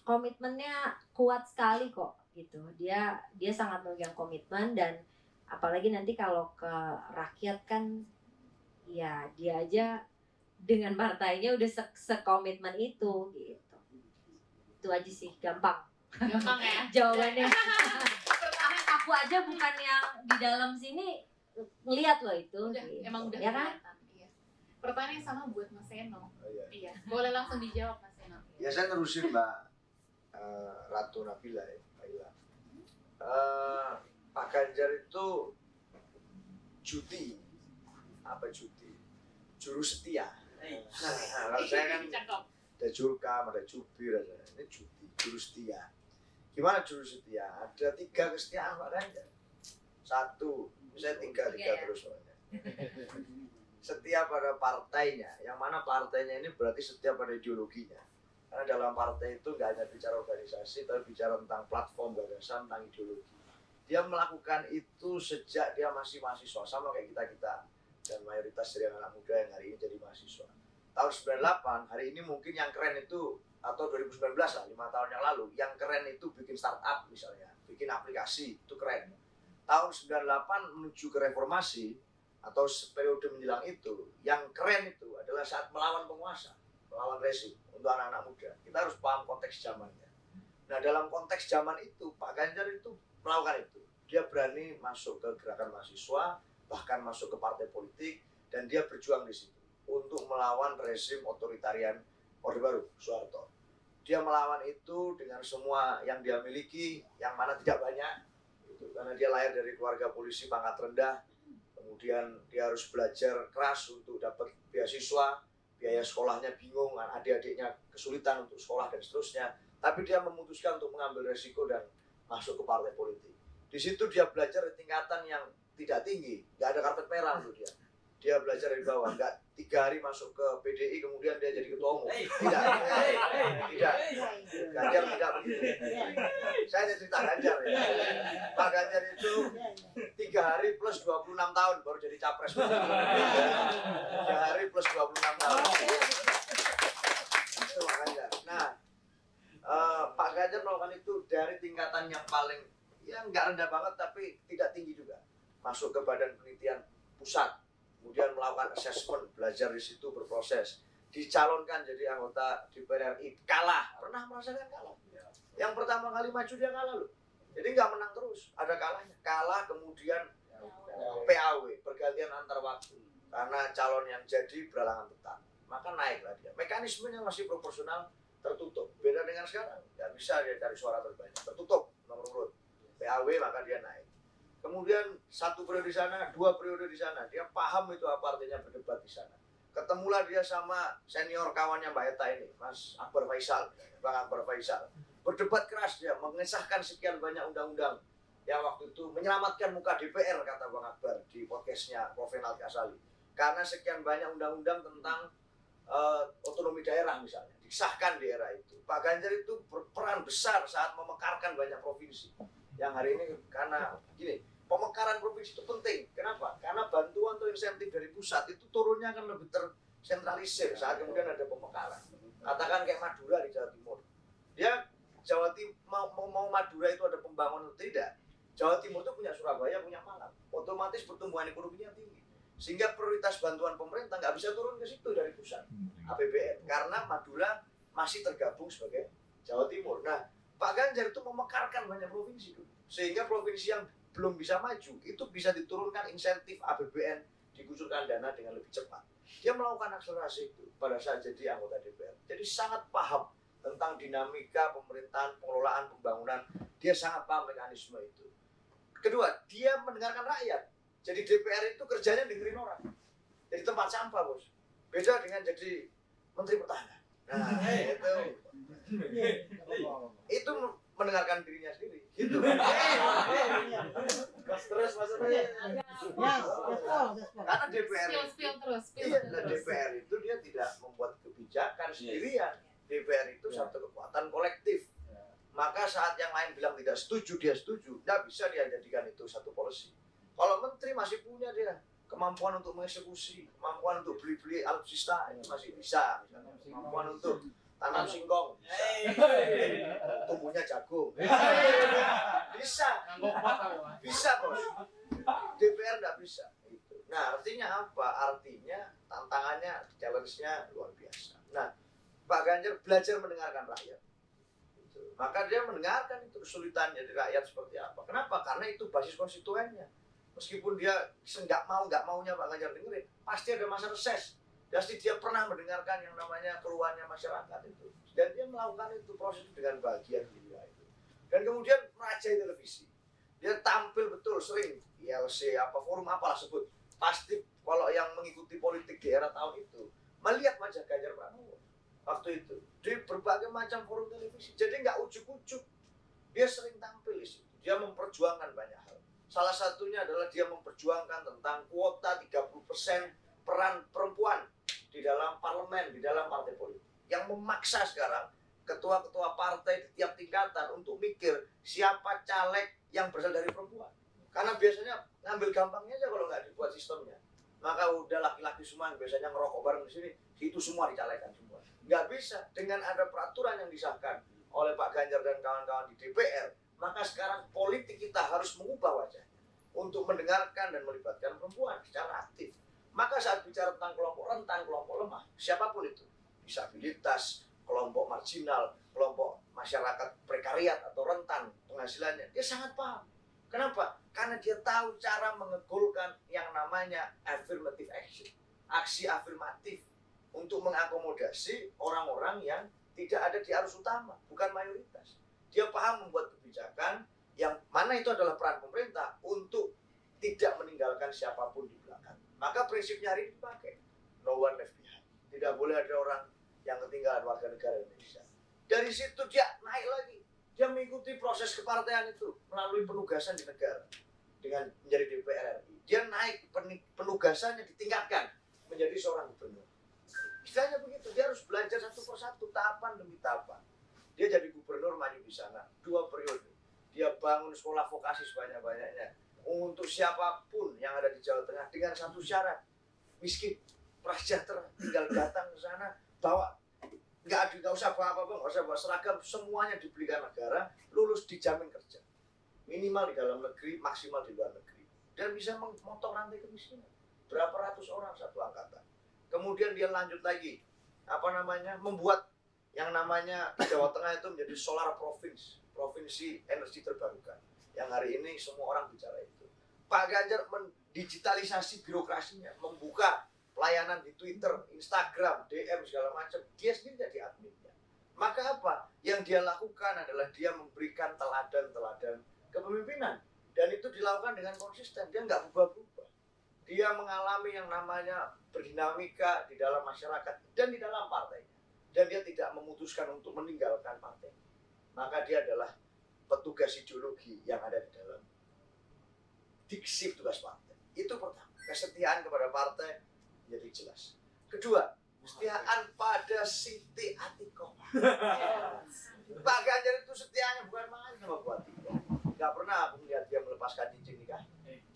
komitmennya kuat sekali kok gitu. Dia sangat memegang komitmen, dan apalagi nanti kalau ke rakyat kan ya dia aja dengan partainya udah sekomitmen itu gitu. Itu aja sih, gampang. Gampang ya jawabannya. Aku aja bukan yang di dalam sini ngelihat loh itu. Udah, gitu. emang udah ya kan? kelihatan. Iya. Pertanyaan yang sama buat Mas Eno. Oh, iya. Iya, boleh langsung dijawab Mas Eno. Ya saya nerusin Mbak Ratu Nabila ya, Mbak Ila. Pak Ganjar itu cuti, apa cuti? Juru setia. Nah, kalau saya kan Cakep. ada jurkam, ada jubir, ada ini cuti, juru setia. Gimana juru setia? Ada 3 kesetiaan Pak Ganjar. 1, saya tiga ya? terus soalnya. Setia pada partainya, yang mana partainya ini berarti setia pada ideologinya. Karena dalam partai itu nggak hanya bicara organisasi, tapi bicara tentang platform, gagasan, tentang ideologi. Dia melakukan itu sejak dia masih mahasiswa, sama kayak kita dan mayoritas dari anak muda yang hari ini jadi mahasiswa. Tahun 98, hari ini mungkin yang keren itu, atau 2019 lah, 5 tahun yang lalu, yang keren itu bikin startup misalnya, bikin aplikasi, itu keren. Tahun 98 menuju ke reformasi, atau periode menjelang itu, yang keren itu adalah saat melawan penguasa, melawan rezim untuk anak-anak muda. Kita harus paham konteks zamannya. Nah, dalam konteks zaman itu, Pak Ganjar itu melakukan itu. Dia berani masuk ke gerakan mahasiswa, bahkan masuk ke partai politik, dan dia berjuang di situ untuk melawan rezim otoritarian Orde Baru, Soeharto. Dia melawan itu dengan semua yang dia miliki, yang mana tidak banyak, gitu. Karena dia lahir dari keluarga polisi pangkat rendah, kemudian dia harus belajar keras untuk dapat beasiswa, biaya sekolahnya bingung, adik-adiknya kesulitan untuk sekolah dan seterusnya. Tapi dia memutuskan untuk mengambil resiko dan masuk ke partai politik. Di situ dia belajar di tingkatan yang tidak tinggi, nggak ada karpet merah untuk dia. Dia belajar dari bawah, nggak 3 hari masuk ke PDI kemudian dia jadi ketua umum. Tidak. Ganjar tidak begitu. Saya cerita Ganjar ya. Pak Ganjar itu 3 hari plus 26 tahun baru jadi capres. 3 hari plus 26 tahun. Itu makanya. Nah, Pak Ganjar melakukan itu dari tingkatan yang paling, ya nggak rendah banget tapi tidak tinggi juga. Masuk ke badan penelitian pusat, kemudian melakukan assessment, belajar di situ, berproses, dicalonkan jadi anggota DPR RI, kalah, pernah merasakan kalah. Yang pertama kali maju dia kalah loh, jadi nggak menang terus, ada kalahnya, kalah kemudian PAW, pergantian antar waktu, karena calon yang jadi beralangan tetap, maka naiklah dia. Mekanismenya masih proporsional tertutup, beda dengan sekarang, nggak bisa dia cari suara terbanyak, tertutup nomor urut, PAW maka dia naik. Kemudian 1 periode di sana, 2 periode di sana, dia paham itu apa artinya berdebat di sana. Ketemulah dia sama senior kawannya Mbak Eta ini, Mas Akbar Faisal, Bang Akbar Faisal. Berdebat keras dia, mengesahkan sekian banyak undang-undang yang waktu itu menyelamatkan muka DPR, kata Bang Akbar di podcastnya Profenal Kasali. Karena sekian banyak undang-undang tentang otonomi daerah misalnya, disahkan di era itu. Pak Ganjar itu berperan besar saat memekarkan banyak provinsi. Yang hari ini karena gini, pemekaran provinsi itu penting. Kenapa? Karena bantuan atau insentif dari pusat itu turunnya akan lebih tersentralisir saat kemudian ada pemekaran. Katakan kayak Madura di Jawa Timur. Dia Jawa Timur mau Madura itu ada pembangunan atau tidak? Jawa Timur itu punya Surabaya, punya Malang. Otomatis pertumbuhan ekonominya tinggi. Sehingga prioritas bantuan pemerintah nggak bisa turun ke situ dari pusat APBN. Karena Madura masih tergabung sebagai Jawa Timur. Nah, Pak Ganjar itu memekarkan banyak provinsi dulu. Sehingga provinsi yang belum bisa maju itu bisa diturunkan insentif APBN, dikucurkan dana dengan lebih cepat. Dia melakukan akselerasi itu pada saat jadi anggota DPR. Jadi sangat paham tentang dinamika pemerintahan, pengelolaan, pembangunan. Dia sangat paham mekanisme itu. Kedua, dia mendengarkan rakyat. Jadi DPR itu kerjanya dengerin orang. Jadi tempat sampah, Bos. Beda dengan jadi Menteri Pertahanan. Nah, itu mendengarkan dirinya sendiri. Gitu. Terus maksudnya. Karena DPR DPR itu dia tidak membuat kebijakan sendirian. DPR itu satu kekuatan kolektif. Maka saat yang lain bilang tidak setuju, dia setuju. Tidak bisa dia jadikan itu satu policy. Kalau menteri masih punya dia kemampuan untuk mengeksekusi, kemampuan untuk beli-beli alutsista, ini masih bisa. Misalnya. Kemampuan untuk tanam singkong, tumbuhnya jagung, bisa, Bos. DPR nggak bisa. Nah, artinya apa? Artinya tantangannya, challenge-nya luar biasa. Nah, Pak Ganjar belajar mendengarkan rakyat. Maka dia mendengarkan itu kesulitan jadi rakyat seperti apa. Kenapa? Karena itu basis konstituennya. Meskipun dia nggak maunya Pak Ganjar dengerin, pasti ada masa reses. Pasti dia pernah mendengarkan yang namanya keluhannya masyarakat itu. Dan dia melakukan itu proses dengan bahagia gembira itu. Dan kemudian merajai televisi. Dia tampil betul sering ILC apa forum apalah sebut. Pasti kalau yang mengikuti politik di era tahun itu melihat wajah Ganjar Pranowo waktu itu di berbagai macam forum televisi. Jadi nggak ujuk-ujuk. Dia sering tampil di situ. Dia memperjuangkan banyak hal. Salah satunya adalah dia memperjuangkan tentang kuota 30% peran perempuan di dalam parlemen, di dalam partai politik. Yang memaksa sekarang ketua-ketua partai di tiap tingkatan untuk mikir siapa caleg yang berasal dari perempuan. Karena biasanya ngambil gampangnya aja kalau nggak dibuat sistemnya. Maka udah laki-laki semua yang biasanya ngerokok bareng di sini, itu semua dicalekkan semua. Nggak bisa. Dengan ada peraturan yang disahkan oleh Pak Ganjar dan kawan-kawan di DPR, maka sekarang politik kita harus mengubah wajahnya untuk mendengarkan dan melibatkan perempuan secara aktif. Maka saat bicara tentang kelompok rentan, kelompok lemah, siapapun itu, disabilitas, kelompok marginal, kelompok masyarakat prekariat atau rentan penghasilannya, dia sangat paham. Kenapa? Karena dia tahu cara mengegolkan yang namanya affirmative action, aksi afirmatif untuk mengakomodasi orang-orang yang tidak ada di arus utama, bukan mayoritas. Dia paham membuat kebijakan yang mana itu adalah peran pemerintah untuk tidak meninggalkan siapapun di belakang. Maka prinsipnya hari ini dipakai, no one left behind. Tidak boleh ada orang yang ketinggalan warga negara Indonesia. Dari situ dia naik lagi. Dia mengikuti proses kepartean itu melalui penugasan di negara dengan menjadi DPR RI. Dia naik penugasannya ditingkatkan menjadi seorang gubernur. Istilahnya begitu, dia harus belajar satu persatu, tahapan demi tahapan. Dia jadi gubernur maju di sana 2 periode. dia bangun sekolah vokasi sebanyak-banyaknya untuk siapapun yang ada di Jawa Tengah dengan satu syarat, miskin, prasejahtera, tinggal datang ke sana, bawa, nggak usah bawa apa-apa, nggak usah bawa seragam, semuanya dibelikan negara, lulus dijamin kerja, minimal di dalam negeri, maksimal di luar negeri, dan bisa memotong rantai kemiskinan. Berapa ratus orang satu angkatan. Kemudian dia lanjut lagi, membuat yang namanya di Jawa Tengah itu menjadi solar provinsi energi terbarukan. Yang hari ini semua orang bicara itu. Pak Ganjar mendigitalisasi birokrasinya, membuka pelayanan di Twitter, Instagram, DM segala macam. Dia sendiri jadi adminnya. Maka apa? Yang dia lakukan adalah dia memberikan teladan-teladan kepemimpinan. Dan itu dilakukan dengan konsisten. Dia nggak berubah-ubah. Dia mengalami yang namanya berdinamika di dalam masyarakat dan di dalam partainya. Dan dia tidak memutuskan untuk meninggalkan partai. Maka dia adalah petugas ideologi yang ada di dalam diksi tugas partai. Itu pertama, kesetiaan kepada partai menjadi jelas. Kedua, kesetiaan pada Siti Atikoh. Pak Ganjar itu setianya bukan main sama Bu Atikoh. Gak pernah aku melihat dia melepaskan cincin nikah.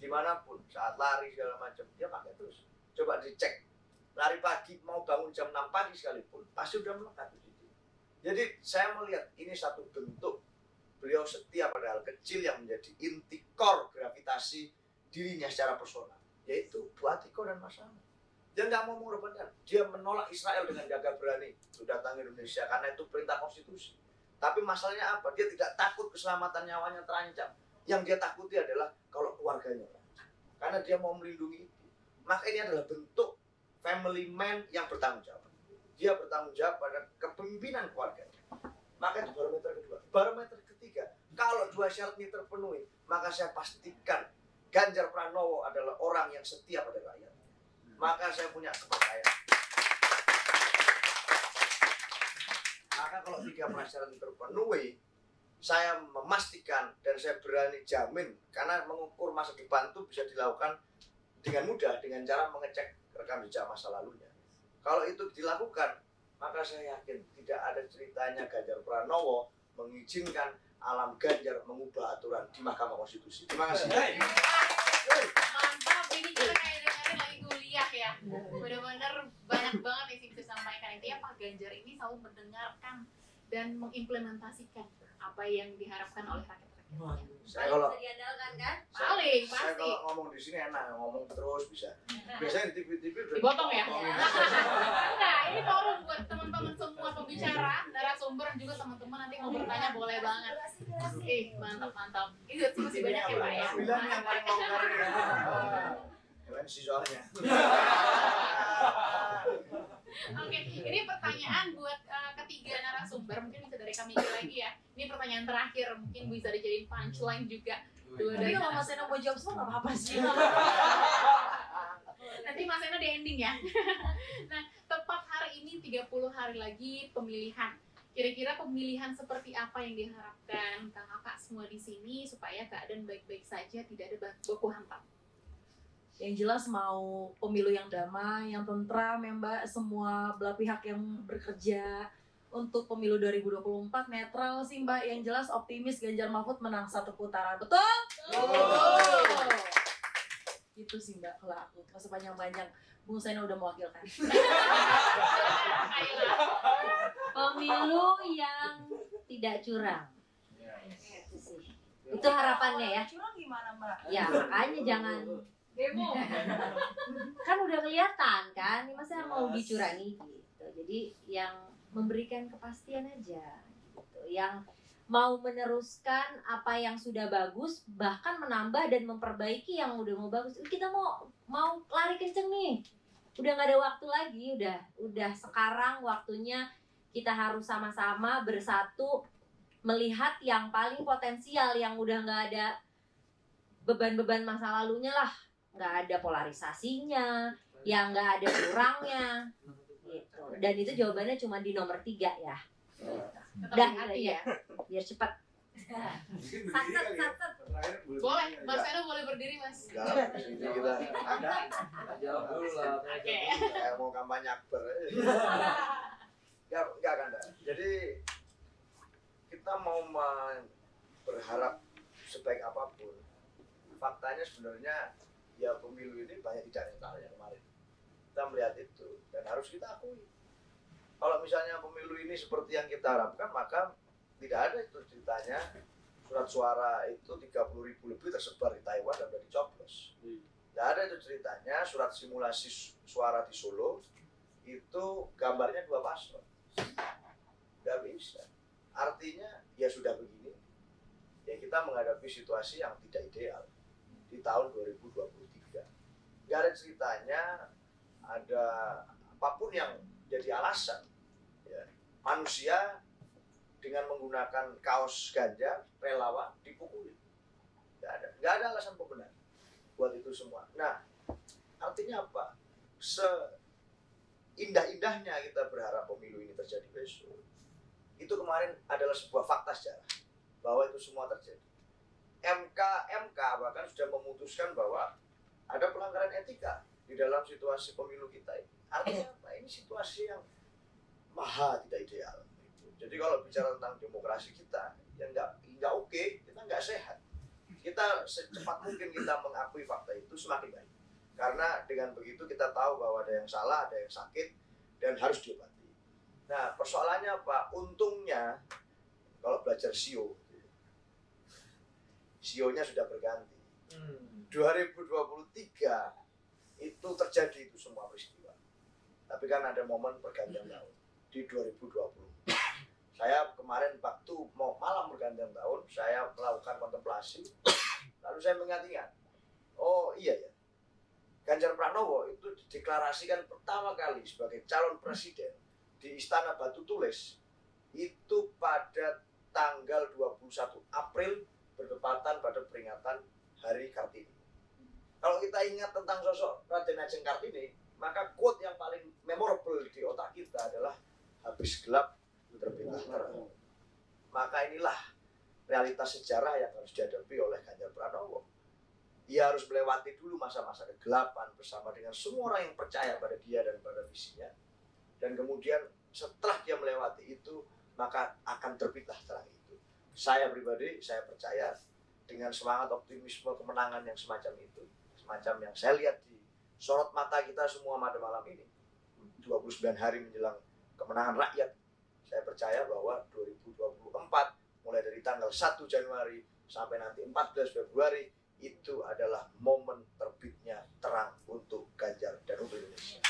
Dimanapun, saat lari segala macam, dia pakai terus. Coba dicek, lari pagi mau bangun jam 6 pagi sekalipun, pasti udah melekat di situ. Jadi saya melihat ini satu bentuk beliau setia pada hal kecil yang menjadi inti core gravitasi dirinya secara personal, yaitu Bu Atikoh dan Mas Ahaye. Dia nggak mau mengorbankan, dia menolak Israel dengan gagah berani sudah datang ke Indonesia karena itu perintah konstitusi. Tapi masalahnya apa? Dia tidak takut keselamatan nyawanya terancam. Yang dia takuti adalah kalau keluarganya terancam, karena dia mau melindungi itu. Maka ini adalah bentuk family man yang bertanggung jawab. Dia bertanggung jawab pada kepemimpinan keluarganya. Maka itu barometer kedua. Barometer ketiga, kalau dua syarat ini terpenuhi, maka saya pastikan Ganjar Pranowo adalah orang yang setia pada rakyat. Maka saya punya kepercayaan. Maka kalau tiga prasyarat itu terpenuhi, saya memastikan dan saya berani jamin, karena mengukur masa depan itu bisa dilakukan dengan mudah dengan cara mengecek rekam jejak masa lalunya. Kalau itu dilakukan, maka saya yakin tidak ada ceritanya Ganjar Pranowo mengizinkan Alam Ganjar mengubah aturan di Mahkamah Konstitusi. Terima kasih. Mantap, ini kita kayak dengerin lagi kuliah ya. Benar-benar banyak banget yang bisa disampaikan. Intinya Pak Ganjar ini selalu mendengarkan dan mengimplementasikan apa yang diharapkan oleh rakyat-rakyat. Saya kalau bisa diandalkan kan? Paling saya pasti. kalau ngomong di sini enak, ngomong terus bisa. Biasanya di TV udah Dipotong ya? Enggak, ini forum buat teman-teman semua pembicara, narasumber juga teman-teman nanti mau bertanya boleh banget. Mantap. Ini masih banyak ya Pak ya? Bilang yang paling longgar ya. MC soalnya. Oke, ini pertanyaan buat ketiga narasumber, mungkin bisa dari kami lagi ya. Ini pertanyaan terakhir, mungkin bisa dijadiin punchline juga. Tapi kalau Mas Eno mau jawab semua nggak apa-apa sih. Nanti Mas Eno di ending ya. Nah, tepat hari ini 30 hari lagi pemilihan. Kira-kira pemilihan seperti apa yang diharapkan kakak semua di sini supaya keadaan baik-baik saja, tidak ada baku hantam? Yang jelas mau pemilu yang damai, yang tentram ya Mbak, semua belah pihak yang bekerja untuk pemilu 2024 netral sih Mbak. Yang jelas optimis Ganjar Mahfud menang satu putaran. Betul? Itu sih Mbak kalau aku. Nggak usah panjang-panjang. Bung Seno udah mewakilkan. Pemilu yang tidak curang. Itu sih. Itu harapannya ya. Curang gimana Mbak? Ya makanya jangan demo. Kan udah kelihatan kan, ini masa mau dicurangi gitu. Jadi yang memberikan kepastian aja gitu. Yang mau meneruskan apa yang sudah bagus, bahkan menambah dan memperbaiki yang udah mau bagus. Kita mau lari kenceng nih. Udah gak ada waktu lagi, udah sekarang waktunya kita harus sama-sama bersatu melihat yang paling potensial, yang udah gak ada beban-beban masa lalunya lah. Nggak ada polarisasinya, yang nggak ada kurangnya, gitu. Dan itu jawabannya cuma di nomor 3 ya. Udah hati ya. Biar cepat. Satset. Boleh, Mas Eno boleh berdiri Mas. Enggak, kita Jawab dulu lah. Oke. kayak mau kampanye akbar. Enggak kan. Jadi kita mau berharap sebaik apapun, faktanya sebenarnya ya pemilu ini banyak tidak netralnya kemarin. Kita melihat itu dan harus kita akui. Kalau misalnya pemilu ini seperti yang kita harapkan, maka tidak ada itu ceritanya surat suara itu 30.000 lebih tersebar di Taiwan dan sudah dicoblos. Tidak ada itu ceritanya surat simulasi suara di Solo itu gambarnya 2 paslon. Nggak bisa. Artinya ya sudah begini, ya kita menghadapi situasi yang tidak ideal di tahun 2023. Nggak ada ceritanya ada apapun yang jadi alasan ya, manusia dengan menggunakan kaos Ganjar relawan dipukuli. Nggak ada alasan pembenar buat itu semua. Nah, artinya apa? Indah-indahnya kita berharap pemilu ini terjadi besok. Itu kemarin adalah sebuah fakta sejarah bahwa itu semua terjadi. MK bahkan sudah memutuskan bahwa ada pelanggaran etika di dalam situasi pemilu kita ini. Artinya apa? Ini situasi yang maha tidak ideal. Jadi kalau bicara tentang demokrasi kita, ya nggak oke, kita nggak sehat. Kita secepat mungkin kita mengakui fakta itu semakin baik. Karena dengan begitu kita tahu bahwa ada yang salah, ada yang sakit, dan harus diobati. Nah, persoalannya apa? Untungnya, kalau belajar SIO, SIO-nya sudah berganti. 2023 itu terjadi itu semua peristiwa. Tapi kan ada momen pergantian tahun di 2020. Saya kemarin waktu mau malam pergantian tahun, saya melakukan kontemplasi, lalu saya mengingat-ingat, oh iya ya, Ganjar Pranowo itu dideklarasikan pertama kali sebagai calon presiden di Istana Batu Tulis itu pada tanggal 21 April bertepatan pada peringatan Hari Kartini. Kalau kita ingat tentang sosok Raden Ajeng Kartini, maka quote yang paling memorable di otak kita adalah habis gelap terbitlah terang. Maka inilah realitas sejarah yang harus dihadapi oleh Ganjar Pranowo. Dia harus melewati dulu masa-masa kegelapan bersama dengan semua orang yang percaya pada dia dan pada visinya. Dan kemudian setelah dia melewati itu, maka akan terbitlah terang itu. Saya pribadi, saya percaya dengan semangat optimisme kemenangan yang semacam itu, semacam yang saya lihat di sorot mata kita semua pada malam ini, 29 hari menjelang kemenangan rakyat, saya percaya bahwa 2024 mulai dari tanggal 1 Januari sampai nanti 14 Februari itu adalah momen terbitnya terang untuk Ganjar dan untuk Indonesia.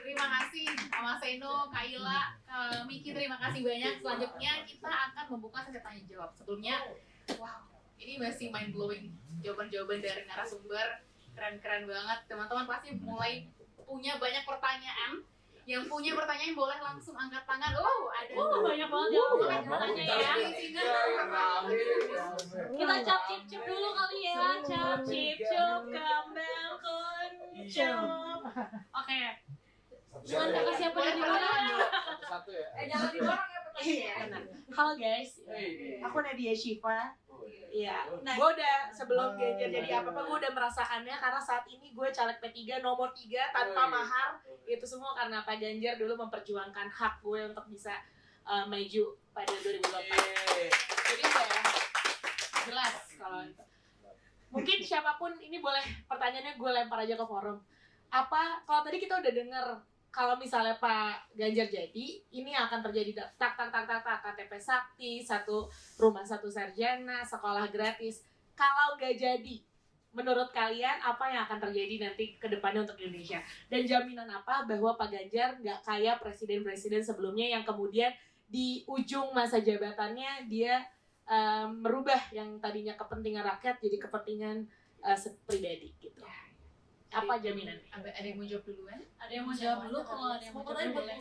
Terima kasih Mas Seno, Kak Ila, Miki, terima kasih banyak. Selanjutnya kita akan membuka sesi tanya jawab. Sebelumnya, wow, ini masih mind blowing jawaban-jawaban dari narasumber, keren-keren banget. Teman-teman pasti mulai punya banyak pertanyaan. Yang punya pertanyaan boleh langsung angkat tangan. Oh, ada banyak banget yang pertanyaan ya. Kita cap cip dulu kali ya. Cap cip kembang kuncup. Oke. Dengan kakak siapa yang dimana? Satu ya. Jangan diborong ya pertanyaannya. Halo guys, aku Nadia Syifa. Iya, gue udah sebelum Ganjar jadi apa-apa, gue udah merasakannya karena saat ini gue caleg P3 nomor 3 tanpa mahar. Itu semua karena Pak Ganjar dulu memperjuangkan hak gue untuk bisa maju pada 2024. Jadi ya jelas kalau itu. Mungkin siapapun ini boleh pertanyaannya gue lempar aja ke forum. Apa kalau tadi kita udah dengar kalau misalnya Pak Ganjar jadi, ini akan terjadi tak KTP Sakti, satu rumah satu sarjana, sekolah gratis. Kalau nggak jadi, menurut kalian apa yang akan terjadi nanti ke depannya untuk Indonesia? Dan jaminan apa bahwa Pak Ganjar nggak kayak presiden-presiden sebelumnya yang kemudian di ujung masa jabatannya dia merubah yang tadinya kepentingan rakyat jadi kepentingan pribadi gitu. Apa jaminan? Ada yang mau jawab duluan? Ada yang mau jawab dulu? Kalau ada yang mau jawab boleh.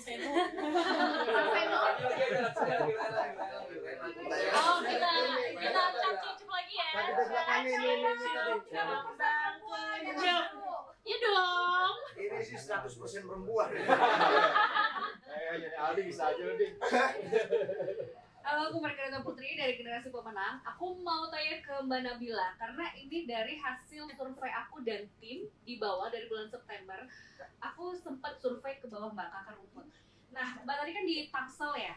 Oh, kita cap-cip lagi ya. Iya dong. Ini sih 100% perempuan. Jadi Aldi bisa aja lebih. Halo, aku Margareta Putri dari Generasi Pemenang. Aku mau tanya ke Mbak Nabila, karena ini dari hasil survei aku dan tim di bawah dari bulan September. Aku sempat survei ke bawah Mbak Kakak Rumput. Nah, Mbak tadi kan di Tangsel ya?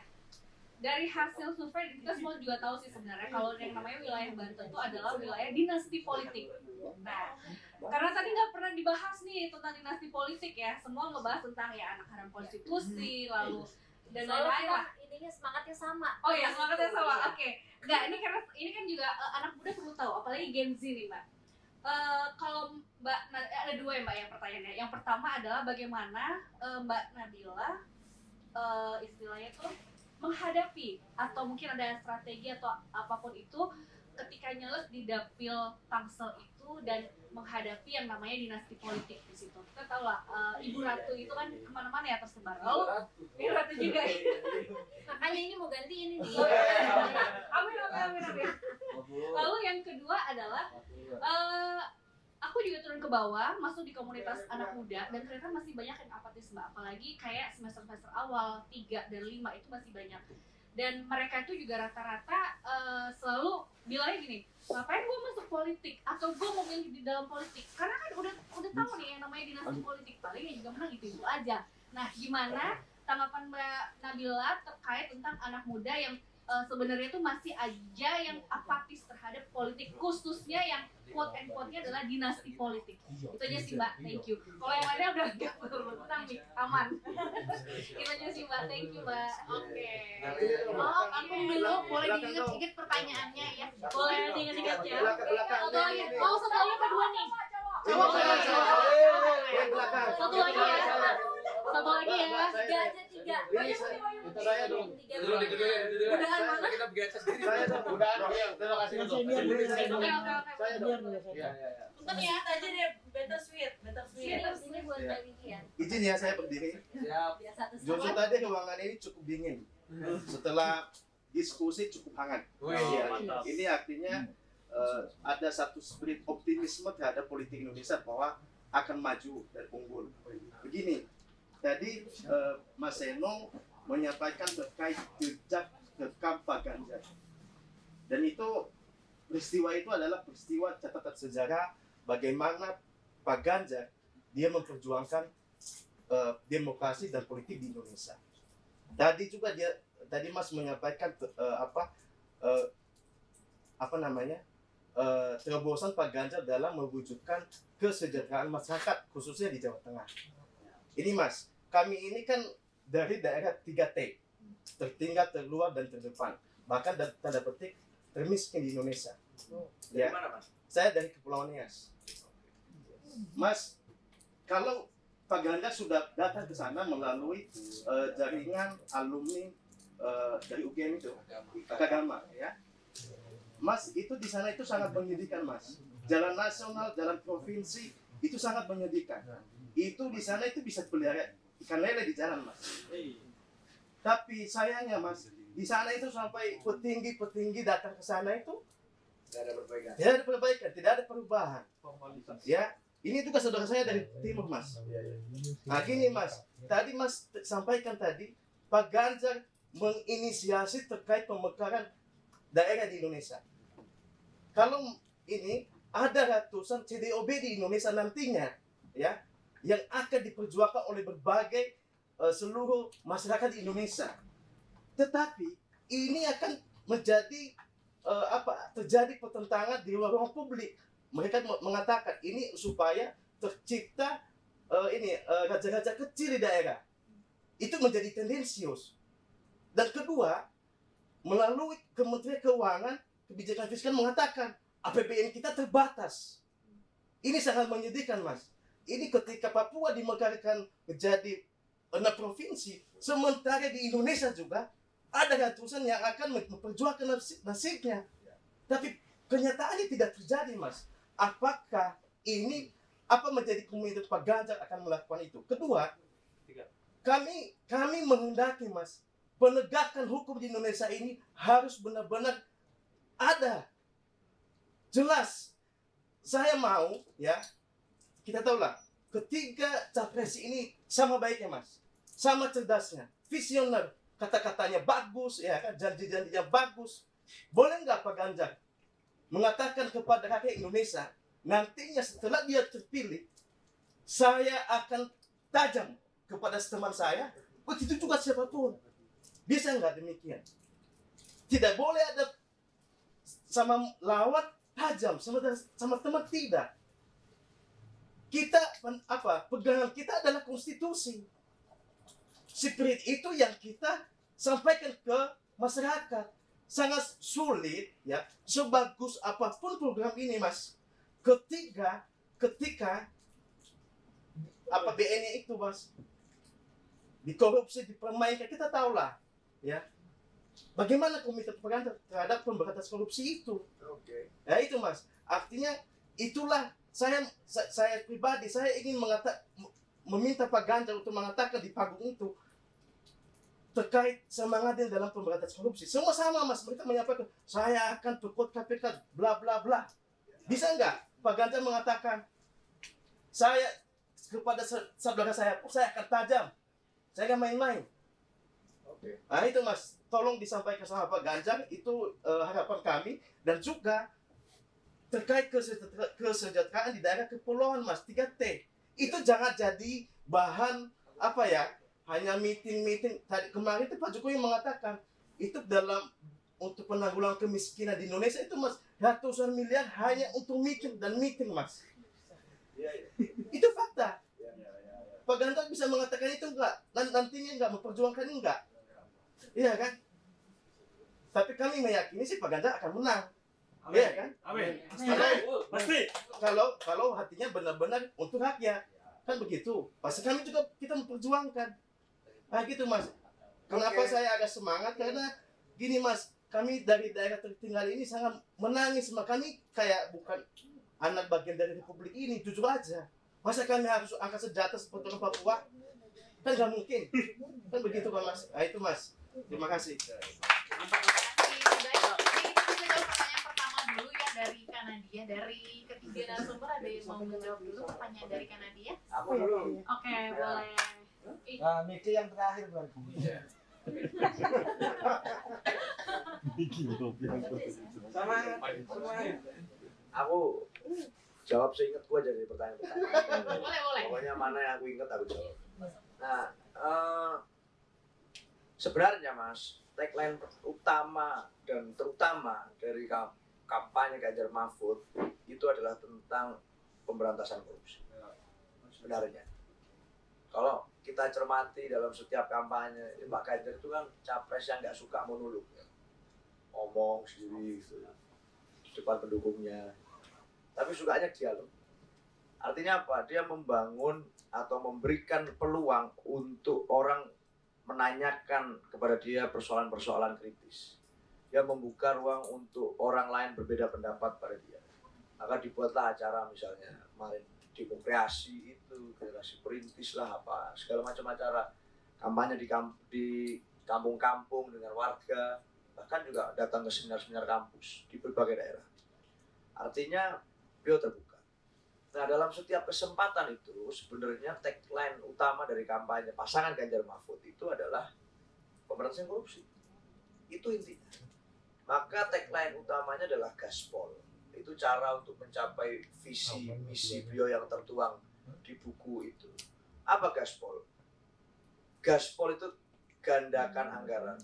dari hasil survei kita semua juga tahu sih sebenarnya kalau yang namanya wilayah Banten itu adalah wilayah dinasti politik. Nah, karena tadi nggak pernah dibahas nih tentang dinasti politik ya, semua ngebahas tentang ya anak haram konstitusi, lalu dan lain-lain lah. Intinya semangatnya sama. Oh ya, semangatnya sama. Oke. Nggak, ini karena ini kan juga anak muda perlu tahu, apalagi Gen Z nih, Mbak. Kalau Mbak ada dua ya Mbak yang pertanyaannya. Yang pertama adalah bagaimana Mbak Nabila istilahnya tuh menghadapi atau mungkin ada strategi atau apapun itu ketika nyelek di dapil Tangsel itu dan menghadapi yang namanya dinasti politik di situ. Kita tahu lah Ibu Ratu itu kan kemana-mana ya tersebar. Lalu Ibu Ratu juga. Makanya ini mau ganti ini nih. Amin. Lalu yang kedua adalah aku juga turun ke bawah, masuk di komunitas anak muda dan ternyata masih banyak yang apatis Mbak. Apalagi kayak semester-semester awal 3 dan 5 itu masih banyak. Dan mereka itu juga rata-rata selalu bilangnya gini, ngapain gue masuk politik atau gue mau milih di dalam politik? Karena kan udah tahu nih yang namanya dinasti politik, paling yang juga menang itu aja. Nah, gimana tanggapan Mbak Nabila terkait tentang anak muda yang sebenarnya itu masih aja yang apatis terhadap politik, khususnya yang quote-and-quote-nya adalah dinasti politik. Itu aja sih Mbak, thank you. Kalau yang lainnya udah gak perlu tenang nih, aman. Itu aja sih Mbak, thank you Mbak. Oke. Oh, aku dulu boleh diinget-inget pertanyaannya ya. Boleh diingat-ingat ya. Belakang. Oh, satu lagi kedua nih. Cowok. Satu lagi ya. Satu lagi ya. 3 aja 3. Itu saya dong. Udahan mana? Kita biasa sendiri. Saya dong. Udahan dong. Terima kasih dong. Oke. Saya dong. Iya. Bentar ya, aja deh better sweet. Ini buat Mbak Vivian. Izin ya saya berdiri. Siap. Biar satu Jujur tadi ruangan ini cukup dingin. Setelah diskusi cukup hangat. Ya, ini artinya ada satu spirit optimisme terhadap politik Indonesia bahwa akan maju dan unggul. Begini, tadi Mas Seno menyampaikan terkait jejak rekam Pak Ganjar. Dan itu peristiwa itu adalah peristiwa catatan sejarah bagaimana Pak Ganjar dia memperjuangkan demokrasi dan politik di Indonesia. Tadi juga tadi Mas menyampaikan terobosan Pak Ganjar dalam mewujudkan kesejahteraan masyarakat khususnya di Jawa Tengah. Ini Mas, kami ini kan dari daerah 3T, tertinggal, terluar, dan terdepan. Bahkan tanda petik termiskin di Indonesia. Ya. Mana, Mas? Saya dari Kepulauan Nias. Mas, kalau Pak Ganjar sudah datang ke sana melalui jaringan alumni dari UGM itu, Akadama, ya. Mas, itu di sana itu sangat menyedihkan, Mas. Jalan nasional, jalan provinsi itu sangat menyedihkan. Itu di sana itu bisa pelihara ikan lele di jalan, Mas. Tapi sayangnya, Mas, di sana itu sampai petinggi-petinggi datang ke sana itu Tidak ada perbaikan. tidak ada perbaikan, tidak ada perubahan. Ya, ini juga saudara saya dari timur, Mas. Nah, gini, Mas. Tadi Mas sampaikan tadi Pak Ganjar menginisiasi terkait pemekaran daerah di Indonesia. Kalau ini ada ratusan CDOB di Indonesia nantinya, ya, yang akan diperjuangkan oleh berbagai seluruh masyarakat di Indonesia. Tetapi ini akan menjadi terjadi pertentangan di ruang publik. Mereka mengatakan ini supaya tercipta raja-raja kecil di daerah. Itu menjadi tendensius. Dan kedua, melalui Kementerian Keuangan, kebijakan fiskal mengatakan APBN kita terbatas. Ini sangat menyedihkan, Mas. Ini ketika Papua dimekarkan menjadi 6 provinsi, sementara di Indonesia juga ada ratusan yang akan memperjuangkan nasibnya. Tapi kenyataannya tidak terjadi, Mas. Apakah ini menjadi komitmen Pak Ganjar akan melakukan itu? Kedua, kami menghendaki, Mas, penegakan hukum di Indonesia ini harus benar-benar ada. Jelas. Saya mau, ya, kita tahulah, ketiga capres ini sama baiknya, Mas. Sama cerdasnya, visioner, kata-katanya bagus, ya kan, janji-janjinya bagus. Boleh nggak Pak Ganjar mengatakan kepada rakyat Indonesia, nantinya setelah dia terpilih, saya akan tajam kepada teman saya, begitu juga siapapun. Bisa nggak demikian? Tidak boleh ada sama lawan tajam, sama teman tidak. Kita pegangan kita adalah konstitusi. Spirit itu yang kita sampaikan ke masyarakat. Sangat sulit ya, sebagus apapun program ini Mas. Ketika BN itu Mas dikorupsi, dipermainkan, kita tahulah ya. Bagaimana komite propaganda terhadap pemberantasan korupsi itu? Oke. Ya itu Mas. Artinya itulah saya pribadi saya ingin meminta Pak Ganjar untuk mengatakan di panggung itu terkait semangatnya dalam pemberantasan korupsi. Semua sama Mas, mereka menyampaikan saya akan perkuat KPK bla bla bla. Bisa enggak Pak Ganjar mengatakan saya kepada saudara saya akan tajam. Saya akan main-main. Oke. Nah itu Mas, tolong disampaikan sama Pak Ganjar, itu harapan kami. Dan juga terkait kesejahteraan di daerah kepulauan Mas, 3T. Itu jangan jadi bahan hanya meeting. Tadi kemarin itu Pak Jokowi mengatakan itu untuk penanggulangan kemiskinan di Indonesia itu Mas, ratusan miliar hanya untuk meeting Mas. Iya. Itu fakta. Pak Ganjar bisa mengatakan itu enggak, dan nantinya enggak memperjuangkan enggak. Iya kan? Tapi kami meyakini sih Pak Ganjar akan menang. Iya kan? Amin. Pasti. Kalau hatinya benar-benar untuk rakyat. Kan begitu. Pasti kami juga kita memperjuangkan. Nah gitu Mas. Kenapa saya agak semangat? Karena gini Mas, kami dari daerah tertinggal ini sangat menangis. Kami kayak bukan anak bagian dari republik ini, jujur aja. Masa kami harus angkat senjata seperti orang Papua? Kan nggak mungkin. Kan begitu kan Mas. Nah itu Mas. Terima kasih. Dulu ya dari Kanadia, dari ketiga narasumber ada yang mau menjawab dulu pertanyaan dari Kanadia? Aku dulu. Oke, boleh. Nah, Miki yang terakhir berarti. Sama semuanya. Aku jawab seingat gua aja dari pertanyaan pertama. Boleh. Pokoknya mana yang aku ingat aku jawab. Nah, sebenarnya Mas, tagline utama dan terutama dari kampanye Ganjar Mahfud itu adalah tentang pemberantasan korupsi. Sebenarnya, kalau kita cermati dalam setiap kampanye, Pak Ganjar itu kan capres yang nggak suka monolog, ngomong sendiri gitu, di depan pendukungnya. Tapi sukanya dialog. Artinya apa? Dia membangun atau memberikan peluang untuk orang menanyakan kepada dia persoalan-persoalan kritis. Dia membuka ruang untuk orang lain berbeda pendapat pada dia. Maka dibuatlah acara misalnya kemarin demokrasi itu, generasi perintis lah apa, segala macam acara kampanye di kampung-kampung dengan warga, bahkan juga datang ke seminar-seminar kampus di berbagai daerah. Artinya beliau terbuka. Nah dalam setiap kesempatan itu sebenarnya tagline utama dari kampanye pasangan Ganjar Mahfud itu adalah pemberantasan korupsi. Itu intinya. Maka tagline utamanya adalah gaspol. Itu cara untuk mencapai visi misi beliau yang tertuang di buku itu. Apa gaspol? Gaspol itu gandakan anggaran.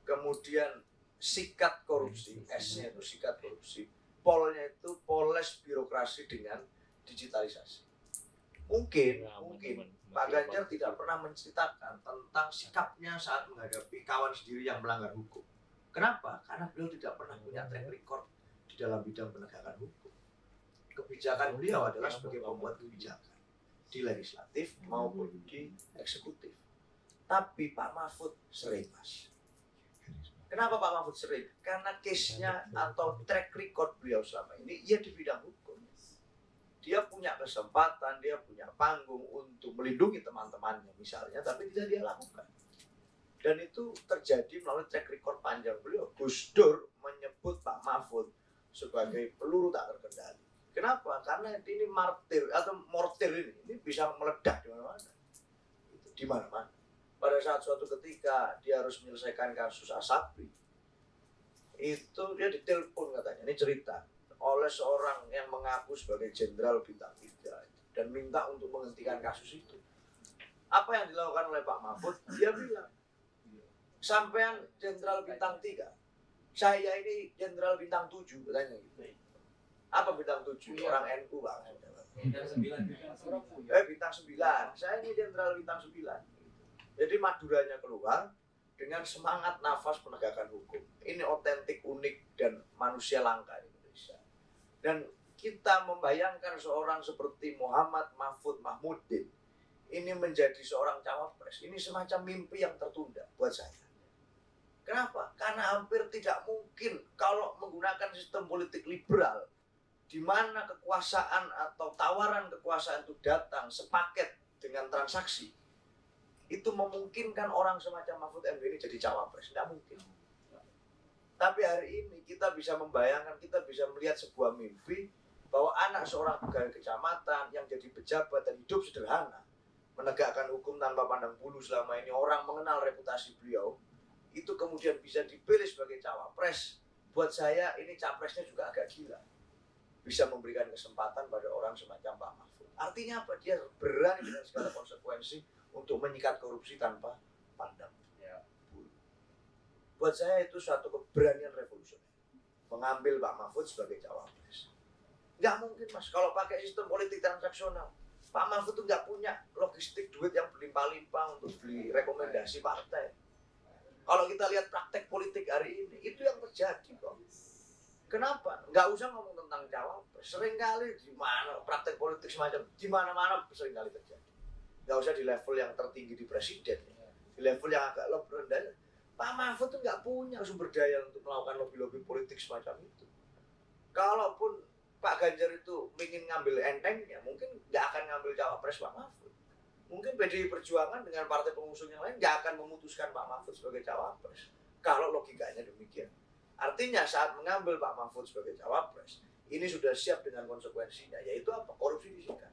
Kemudian sikat korupsi, S-nya itu sikat korupsi. Polnya itu poles birokrasi dengan digitalisasi. Mungkin Pak Ganjar tidak pernah menceritakan tentang sikapnya saat menghadapi kawan sendiri yang melanggar hukum. Kenapa? Karena beliau tidak pernah punya track record di dalam bidang penegakan hukum. Kebijakan beliau adalah sebagai pembuat kebijakan di legislatif maupun di eksekutif. Tapi Pak Mahfud sering Mas. Kenapa Pak Mahfud sering? Karena case-nya atau track record beliau selama ini ya di bidang hukum. Dia punya kesempatan, dia punya panggung untuk melindungi teman-temannya misalnya, tapi tidak dia lakukan. Dan itu terjadi melalui track record panjang beliau. Gus Dur menyebut Pak Mahfud sebagai peluru tak terkendali. Kenapa? Karena ini martir atau mortir ini bisa meledak di mana-mana. Di mana-mana. Pada saat suatu ketika dia harus menyelesaikan kasus Asabri, itu dia ditelepon katanya, ini cerita, oleh seorang yang mengaku sebagai jenderal bintang 3 dan minta untuk menghentikan kasus itu. Apa yang dilakukan oleh Pak Mahfud? Dia bilang, sampean jenderal bintang 3, Saya ini jenderal bintang 7 katanya gitu. Apa bintang 7? Orang NU Bang. Bintang 9. Bintang 9. Saya ini jenderal bintang 9. Jadi Maduranya keluar dengan semangat nafas penegakan hukum. Ini otentik, unik, dan manusia langka di Indonesia. Dan kita membayangkan seorang seperti Muhammad Mahfud Mahmudin ini menjadi seorang cawapres. Ini semacam mimpi yang tertunda buat saya. Kenapa? Karena hampir tidak mungkin kalau menggunakan sistem politik liberal di mana kekuasaan atau tawaran kekuasaan itu datang sepaket dengan transaksi, itu memungkinkan orang semacam Mahfud MD ini jadi cawapres. Tidak mungkin. Tapi hari ini kita bisa membayangkan, kita bisa melihat sebuah mimpi bahwa anak seorang pegawai kecamatan yang jadi pejabat dan hidup sederhana, menegakkan hukum tanpa pandang bulu selama ini, orang mengenal reputasi beliau, itu kemudian bisa dipilih sebagai cawapres. Buat saya ini capresnya juga agak gila. Bisa memberikan kesempatan pada orang semacam Pak Mahfud. Artinya apa? Dia berani dengan segala konsekuensi untuk menyikat korupsi tanpa pandang bulu. Buat saya itu suatu keberanian revolusioner. Mengambil Pak Mahfud sebagai cawapres. Nggak mungkin Mas, kalau pakai sistem politik transaksional. Pak Mahfud itu nggak punya logistik duit yang berlimpah-limpah untuk beli rekomendasi partai. Kalau kita lihat praktek politik hari ini, itu yang terjadi kok. Kenapa? Nggak usah ngomong tentang cawapres. Seringkali di mana praktek politik semacam di mana-mana seringkali terjadi. Nggak usah di level yang tertinggi di presiden, di level yang agak lebih rendah. Pak Mahfud tuh nggak punya sumber daya untuk melakukan lobby-lobby politik semacam itu. Kalaupun Pak Ganjar itu ingin ngambil entengnya, mungkin nggak akan ngambil cawapres Pak Mahfud. Mungkin PDI Perjuangan dengan partai pengusung yang lain nggak akan memutuskan Pak Mahfud sebagai cawapres. Kalau logikanya demikian. Artinya saat mengambil Pak Mahfud sebagai cawapres, ini sudah siap dengan konsekuensinya, yaitu apa? Korupsi disikat.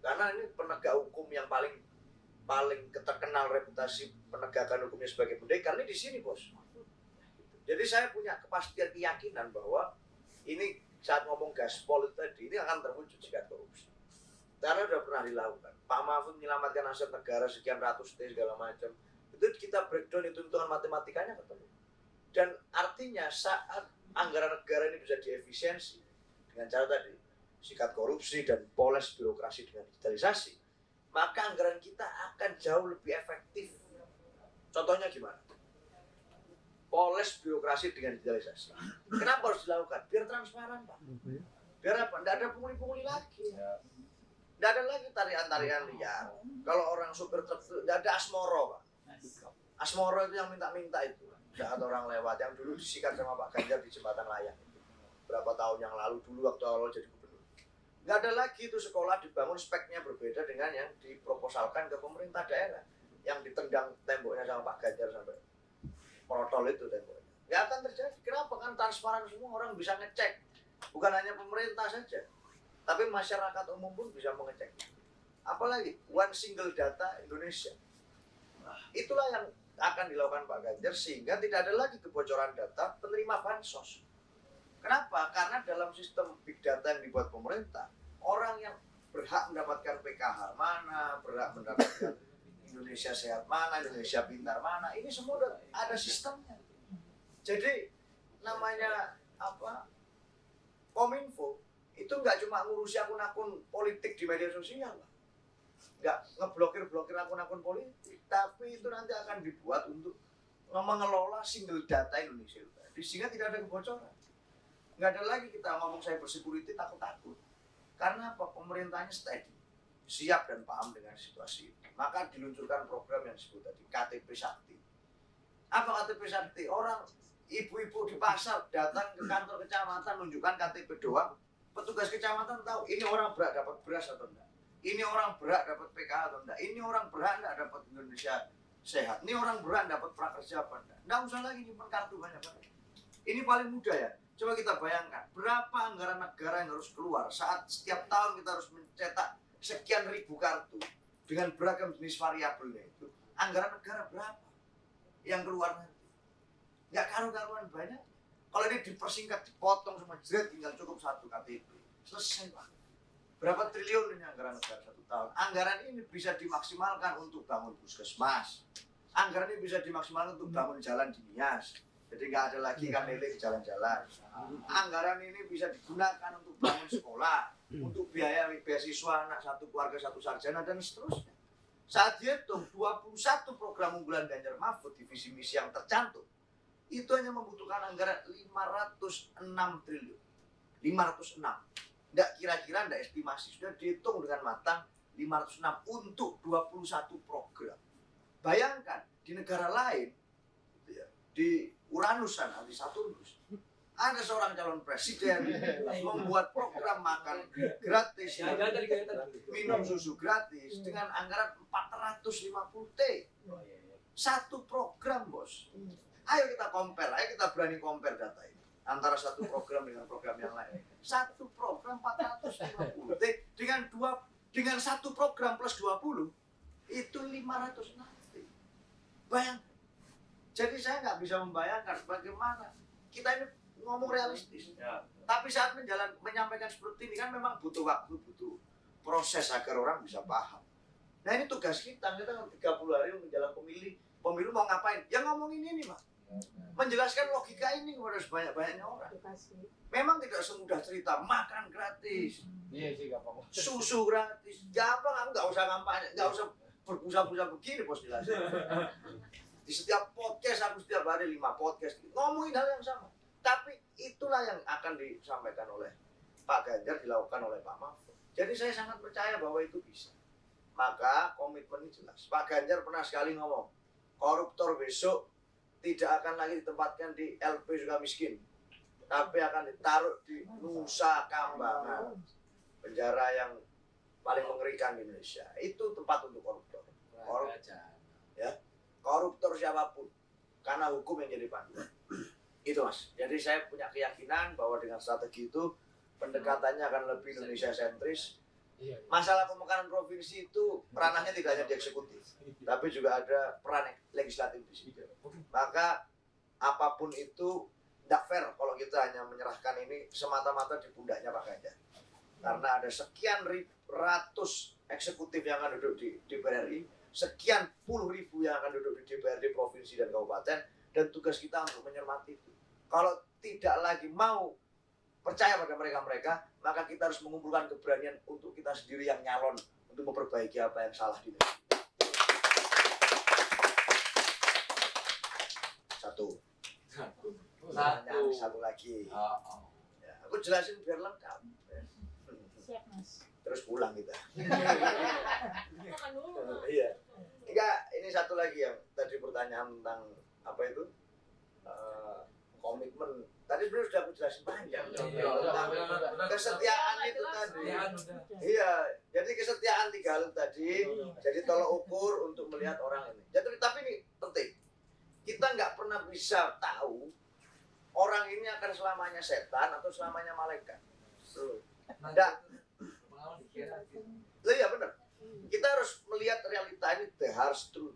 Karena ini penegak hukum yang paling terkenal reputasi penegakan hukumnya sebagai pendekar ini di sini, Bos. Jadi saya punya kepastian keyakinan bahwa ini saat ngomong gaspol tadi ini akan terwujud sikat korupsi. Karena sudah pernah dilakukan. Pak Mahfud menyelamatkan aset negara sekian ratus T segala macam. Itu kita breakdown hitung-hitungan matematikanya ketemu. Dan artinya saat anggaran negara ini bisa diefisiensi dengan cara tadi sikat korupsi dan poles birokrasi dengan digitalisasi, maka anggaran kita akan jauh lebih efektif. Contohnya gimana? Poles birokrasi dengan digitalisasi. Kenapa harus dilakukan? Biar transparan, Pak. Biar apa? Tidak ada pungli-pungli lagi. Tidak ada lagi tarian-tarian liar. Kalau orang supir truk itu tidak ada asmoro, Pak. Asmoro itu yang minta-minta itu. Saat orang lewat, yang dulu disikat sama Pak Ganjar di jembatan layang. Berapa tahun yang lalu dulu waktu awal jadi gubernur. Nggak ada lagi itu sekolah dibangun speknya berbeda dengan yang diproposalkan ke pemerintah daerah. Yang ditendang temboknya sama Pak Ganjar sampai protol itu temboknya. Nggak akan terjadi. Kenapa? Kan transparan semua, orang bisa ngecek. Bukan hanya pemerintah saja, tapi masyarakat umum pun bisa mengecek. Apalagi one single data Indonesia. Itulah yang akan dilakukan Pak Ganjar sehingga tidak ada lagi kebocoran data penerima bansos. Kenapa? Karena dalam sistem big data yang dibuat pemerintah, orang yang berhak mendapatkan PKH mana, berhak mendapatkan Indonesia Sehat mana, Indonesia Pintar mana, ini semua ada sistemnya. Jadi namanya apa? Kominfo itu nggak cuma ngurusi akun-akun politik di media sosial, nggak ngeblokir akun-akun politik, tapi itu nanti akan dibuat untuk mengelola single data Indonesia tadi, sehingga tidak ada kebocoran. Nggak ada lagi kita ngomong cyber security takut-takut. Karena apa? Pemerintahnya steady, siap dan paham dengan situasi itu. Maka diluncurkan program yang disebut tadi, KTP Sakti. Apa KTP Sakti? Orang ibu-ibu di pasar datang ke kantor kecamatan menunjukkan KTP doang, petugas kecamatan tahu ini orang berhak dapat beras atau enggak. Ini orang berhak dapat PKH atau enggak? Ini orang berhak enggak dapat Indonesia Sehat? Ini orang berhak dapat prakerja apa enggak? Enggak usah lagi nyimpan kartu banyak-banyak. Ini paling mudah ya. Coba kita bayangkan, berapa anggaran negara yang harus keluar saat setiap tahun kita harus mencetak sekian ribu kartu dengan beragam jenis variabelnya itu. Anggaran negara berapa yang keluar nanti? Enggak karu-karuan banyak. Kalau ini dipersingkat, dipotong semua jeret, tinggal cukup satu KTP. Selesai, Pak. Berapa triliun ini anggaran negara satu tahun? Anggaran ini bisa dimaksimalkan untuk bangun puskesmas. Anggaran ini bisa dimaksimalkan untuk bangun jalan di Nias. Jadi nggak ada lagi kan lele di jalan-jalan. Anggaran ini bisa digunakan untuk bangun sekolah, untuk biaya beasiswa anak satu keluarga satu sarjana dan seterusnya. Saat dihitung 21 program unggulan Ganjar Mahfud di visi misi yang tercantum itu hanya membutuhkan anggaran 506 triliun. 506. Nggak kira-kira, nggak estimasi, sudah dihitung dengan matang 506 untuk 21 program. Bayangkan di negara lain, di Uranus sana, di Saturnus, ada seorang calon presiden membuat program makan gratis, minum susu gratis dengan anggaran 450 T. Satu program, bos. Ayo kita compare, ayo kita berani compare data ini antara satu program dengan program yang lain. Satu program 450 T dengan satu program plus 20 itu 500 nanti. Bayangkan. Jadi saya nggak bisa membayangkan bagaimana kita ini ngomong realistis. Tapi saat menyampaikan seperti ini kan memang butuh waktu, butuh proses agar orang bisa paham. Nah ini tugas kita 30 hari menjelang pemilu mau ngapain? Ya ngomongin ini, Pak. Menjelaskan logika ini kepada sebanyak-banyaknya orang. Memang tidak semudah cerita makan gratis, susu gratis, gampang, nggak usah kampanye, nggak usah berbusa-busa begini, bos jelasin. Di setiap podcast aku setiap hari 5 podcast ngomongin hal yang sama. Tapi itulah yang akan disampaikan oleh Pak Ganjar, dilakukan oleh Pak Mahfud. Jadi saya sangat percaya bahwa itu bisa. Maka komitmen ini jelas. Pak Ganjar pernah sekali ngomong, koruptor besok tidak akan lagi ditempatkan di LP Sukamiskin, tapi akan ditaruh di Nusa Kambangan, penjara yang paling mengerikan di Indonesia. Itu tempat untuk koruptor. Ya, koruptor siapapun, karena hukum yang jadi panduan. Itu, Mas. Jadi saya punya keyakinan bahwa dengan strategi itu pendekatannya akan lebih Indonesia sentris. Masalah pemekaran provinsi itu ranahnya tidak hanya di eksekutif, tapi juga ada peran legislatif di situ. Maka apapun itu tidak fair kalau kita hanya menyerahkan ini semata-mata di pundaknya Pak Ganjar. Karena ada sekian ratus eksekutif yang akan duduk di DPR RI, sekian puluh ribu yang akan duduk di DPRD provinsi dan kabupaten, dan tugas kita untuk mencermati itu. Kalau tidak lagi mau percaya pada mereka-mereka, maka kita harus mengumpulkan keberanian untuk kita sendiri yang nyalon untuk memperbaiki apa yang salah di negeri. Satu lagi. Ya, aku jelasin biar lengkap. Siap, Mas. Terus pulang kita. Makan dulu. Iya. Enggak, ini satu lagi yang tadi pertanyaan tentang apa itu? Komitmen. Tadi sebenarnya sudah aku jelasin panjang tentang kesetiaan itu tadi. Iya, jadi kesetiaan 3 hal tadi. Jadi tolak ukur untuk melihat orang ini. Jadi tapi ini penting. Kita nggak pernah bisa tahu orang ini akan selamanya setan atau selamanya malaikat. Enggak. Iya benar. Kita harus melihat realita ini, the hard truth.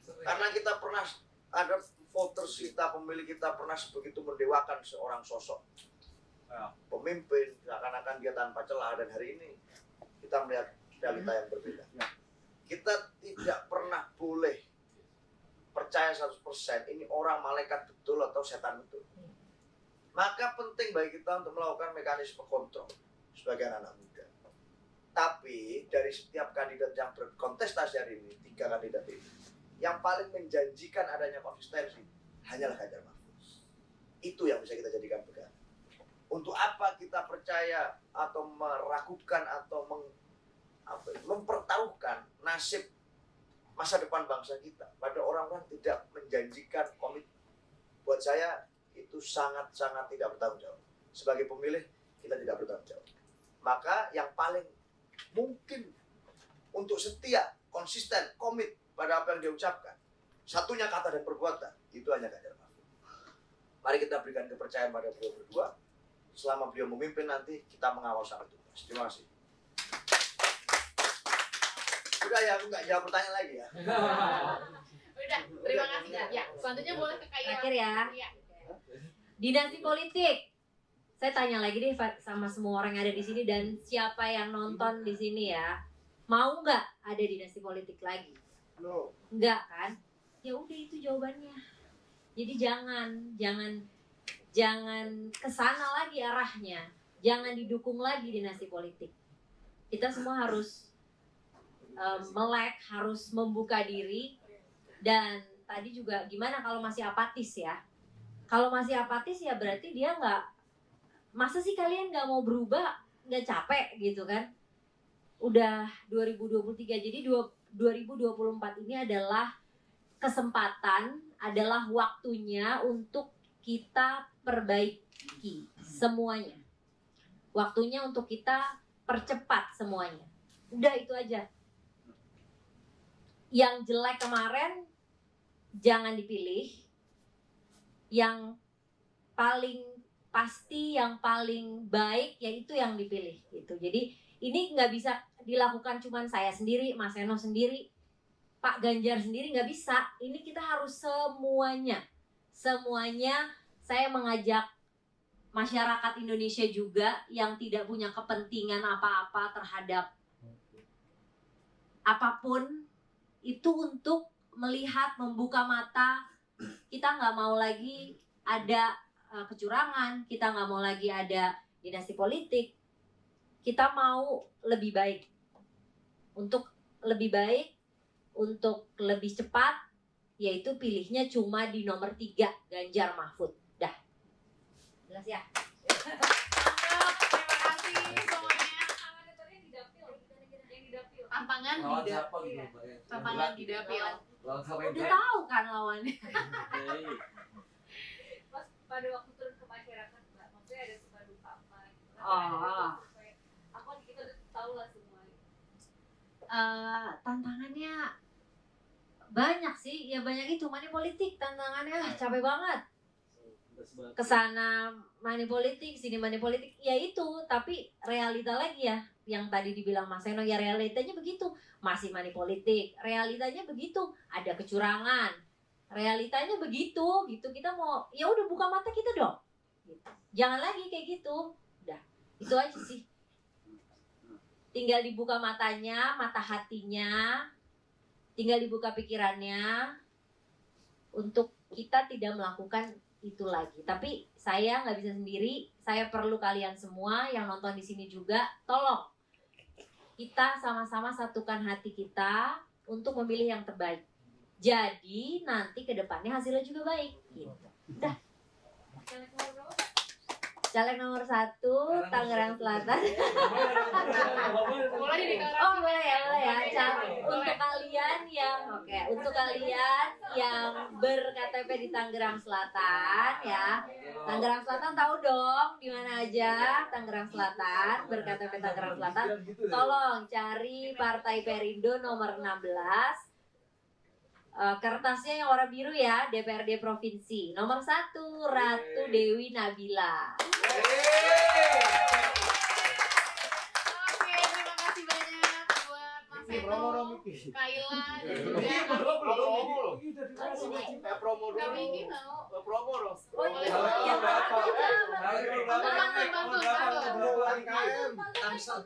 Karena kita pernah ada voters kita, pemilih kita pernah sebegitu mendewakan seorang sosok pemimpin, seakan-akan dia tanpa celah, dan hari ini kita melihat realita yang berbeda. Kita tidak pernah boleh percaya 100% ini orang malaikat betul atau setan betul. Maka penting bagi kita untuk melakukan mekanisme kontrol sebagai anak muda. Tapi dari setiap kandidat yang berkontestasi hari ini, 3 kandidat ini, yang paling menjanjikan adanya konsistensi hanyalah Ganjar Mahfud. Itu yang bisa kita jadikan pegangan. Untuk apa kita percaya atau meragukan atau mempertaruhkan nasib masa depan bangsa kita pada orang-orang tidak menjanjikan komit. Buat saya itu sangat-sangat tidak bertanggung jawab. Sebagai pemilih kita tidak bertanggung jawab. Maka yang paling mungkin untuk setia, konsisten, komit pada apa yang dia ucapkan, satunya kata dan perbuatan, itu hanya Ganjar Mahfud. Mari kita berikan kepercayaan pada beliau berdua. Selama beliau memimpin nanti kita mengawal sampai tuntas. Terima kasih. Udah ya, aku nggak jawab pertanyaan lagi ya. Udah, terima kasih. Ya, selanjutnya boleh ke Kak Terakhir ya. Iya. Dinasti politik. Saya tanya lagi deh sama semua orang yang ada di sini dan siapa yang nonton di sini ya. Mau nggak ada dinasti politik lagi? No. Enggak kan? Ya udah itu jawabannya. Jadi jangan kesana lagi arahnya, jangan didukung lagi dinasti politik. Kita semua harus melek, harus membuka diri. Dan tadi juga gimana kalau masih apatis ya? Kalau masih apatis ya berarti dia nggak, masa sih kalian nggak mau berubah, nggak capek gitu kan? Udah 2023, jadi 2024 ini adalah kesempatan, adalah waktunya untuk kita perbaiki semuanya. Waktunya untuk kita percepat semuanya. Udah itu aja. Yang jelek kemarin jangan dipilih. Yang paling pasti, yang paling baik yaitu yang dipilih gitu. Jadi ini nggak bisa dilakukan cuman saya sendiri, Mas Eno sendiri, Pak Ganjar sendiri, nggak bisa. Ini kita harus semuanya. Saya mengajak masyarakat Indonesia juga yang tidak punya kepentingan apa-apa terhadap apapun itu untuk melihat, membuka mata. Kita nggak mau lagi ada kecurangan, kita nggak mau lagi ada dinasti politik. Kita mau lebih baik, untuk lebih baik, untuk lebih cepat, yaitu pilihnya cuma di nomor 3, Ganjar Mahfud. Dah, jelas ya? Terima kasih semuanya. Tantangan di dapil. Udah tahu kan lawannya. Pas pada waktu turun ke masyarakat, Mbak, maksudnya ada suka duka apa gitu. Aku kita udah tahu lah semua. Tantangannya banyak sih, ya banyak itu money politik tantangannya, capek banget. Kesana money politik, sini money politik, ya itu. Tapi realita lagi ya, yang tadi dibilang Mas Eno, ya realitanya begitu, masih money politik, realitanya begitu, ada kecurangan, realitanya begitu gitu. Kita mau, ya udah buka mata kita dong, gitu. Jangan lagi kayak gitu, udah itu aja sih. Tinggal dibuka matanya, mata hatinya, tinggal dibuka pikirannya untuk kita tidak melakukan itu lagi. Tapi saya nggak bisa sendiri, saya perlu kalian semua yang nonton di sini juga. Tolong kita sama-sama satukan hati kita untuk memilih yang terbaik. Jadi nanti kedepannya hasilnya juga baik. Gitu. Udah. Caleg nomor 1 Tangerang Selatan. Boleh dideklarasikan. Oh boleh ya. Untuk kalian yang berKTP di Tangerang Selatan ya. Tangerang Selatan tahu dong di mana aja. Tangerang Selatan, berKTP Tangerang Selatan. Tolong cari Partai Perindo nomor 16. Kertasnya yang warna biru ya, DPRD Provinsi. Nomor 1 Ratu Dewi Nabila. Oke, terima kasih banyak buat Mas Eno, Kaila, dan juga Kak Miki mau promo dong. boleh.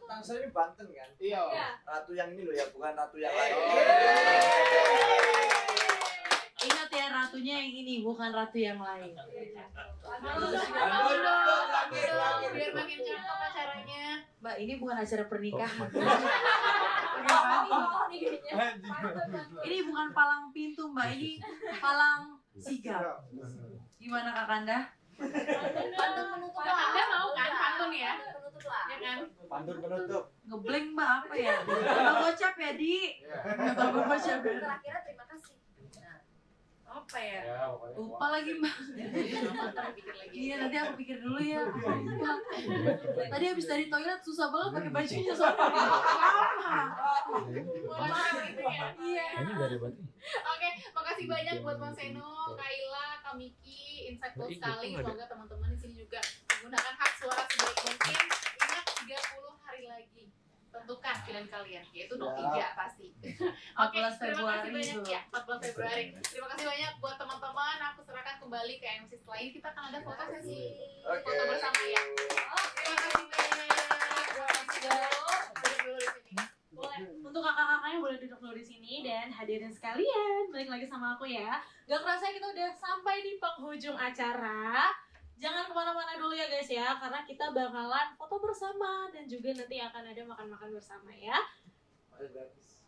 Tangsel ini Banten kan? Iya. Ratu yang ini loh ya, bukan ratu yang lain. Ingat ya, ratunya yang ini, bukan ratu yang lain. Biar makin cakep acaranya. Mbak, ini bukan acara pernikahan. Ini bukan palang pintu, Mbak. Ini palang sigap. Gimana Kakanda? Pantun penutup lah. Anda mau kan pantun ya? Penutup lah. Ya kan? Pantun penutup. Ngeblank Mbak, apa ya? Nggak gocap ya, Di? Nggak gocap ya? Terakhirnya terima kasih. Apa ya? Lupa lagi Mbak. Iya, nanti aku pikir dulu ya. Lupa. Tadi habis dari toilet susah banget pakai bajunya soalnya. Iya. Oke, makasih banyak buat Mas Eno, Kaila, Kak Miki, insightful sekali. Semoga teman-teman di sini juga menggunakan hak suara sebaik mungkin. Ingat 30 hari lagi. Tentukan pilihan kalian, yaitu 03 pasti. Oke, 14 terima kasih Februari banyak itu. ya, 14 Februari. Terima kasih banyak buat teman-teman. Aku serahkan kembali ke MC setelah ini. Kita akan ada foto sesi foto bersama ya. Terima kasih banyak. Duduk dulu di sini. Boleh. Untuk kakak-kakaknya boleh duduk dulu di sini dan hadirin sekalian. balik lagi sama aku ya. Gak kerasa kita udah sampai di penghujung acara. Jangan kemana-mana dulu ya guys ya, karena kita bakalan foto bersama dan juga nanti akan ada makan-makan bersama ya.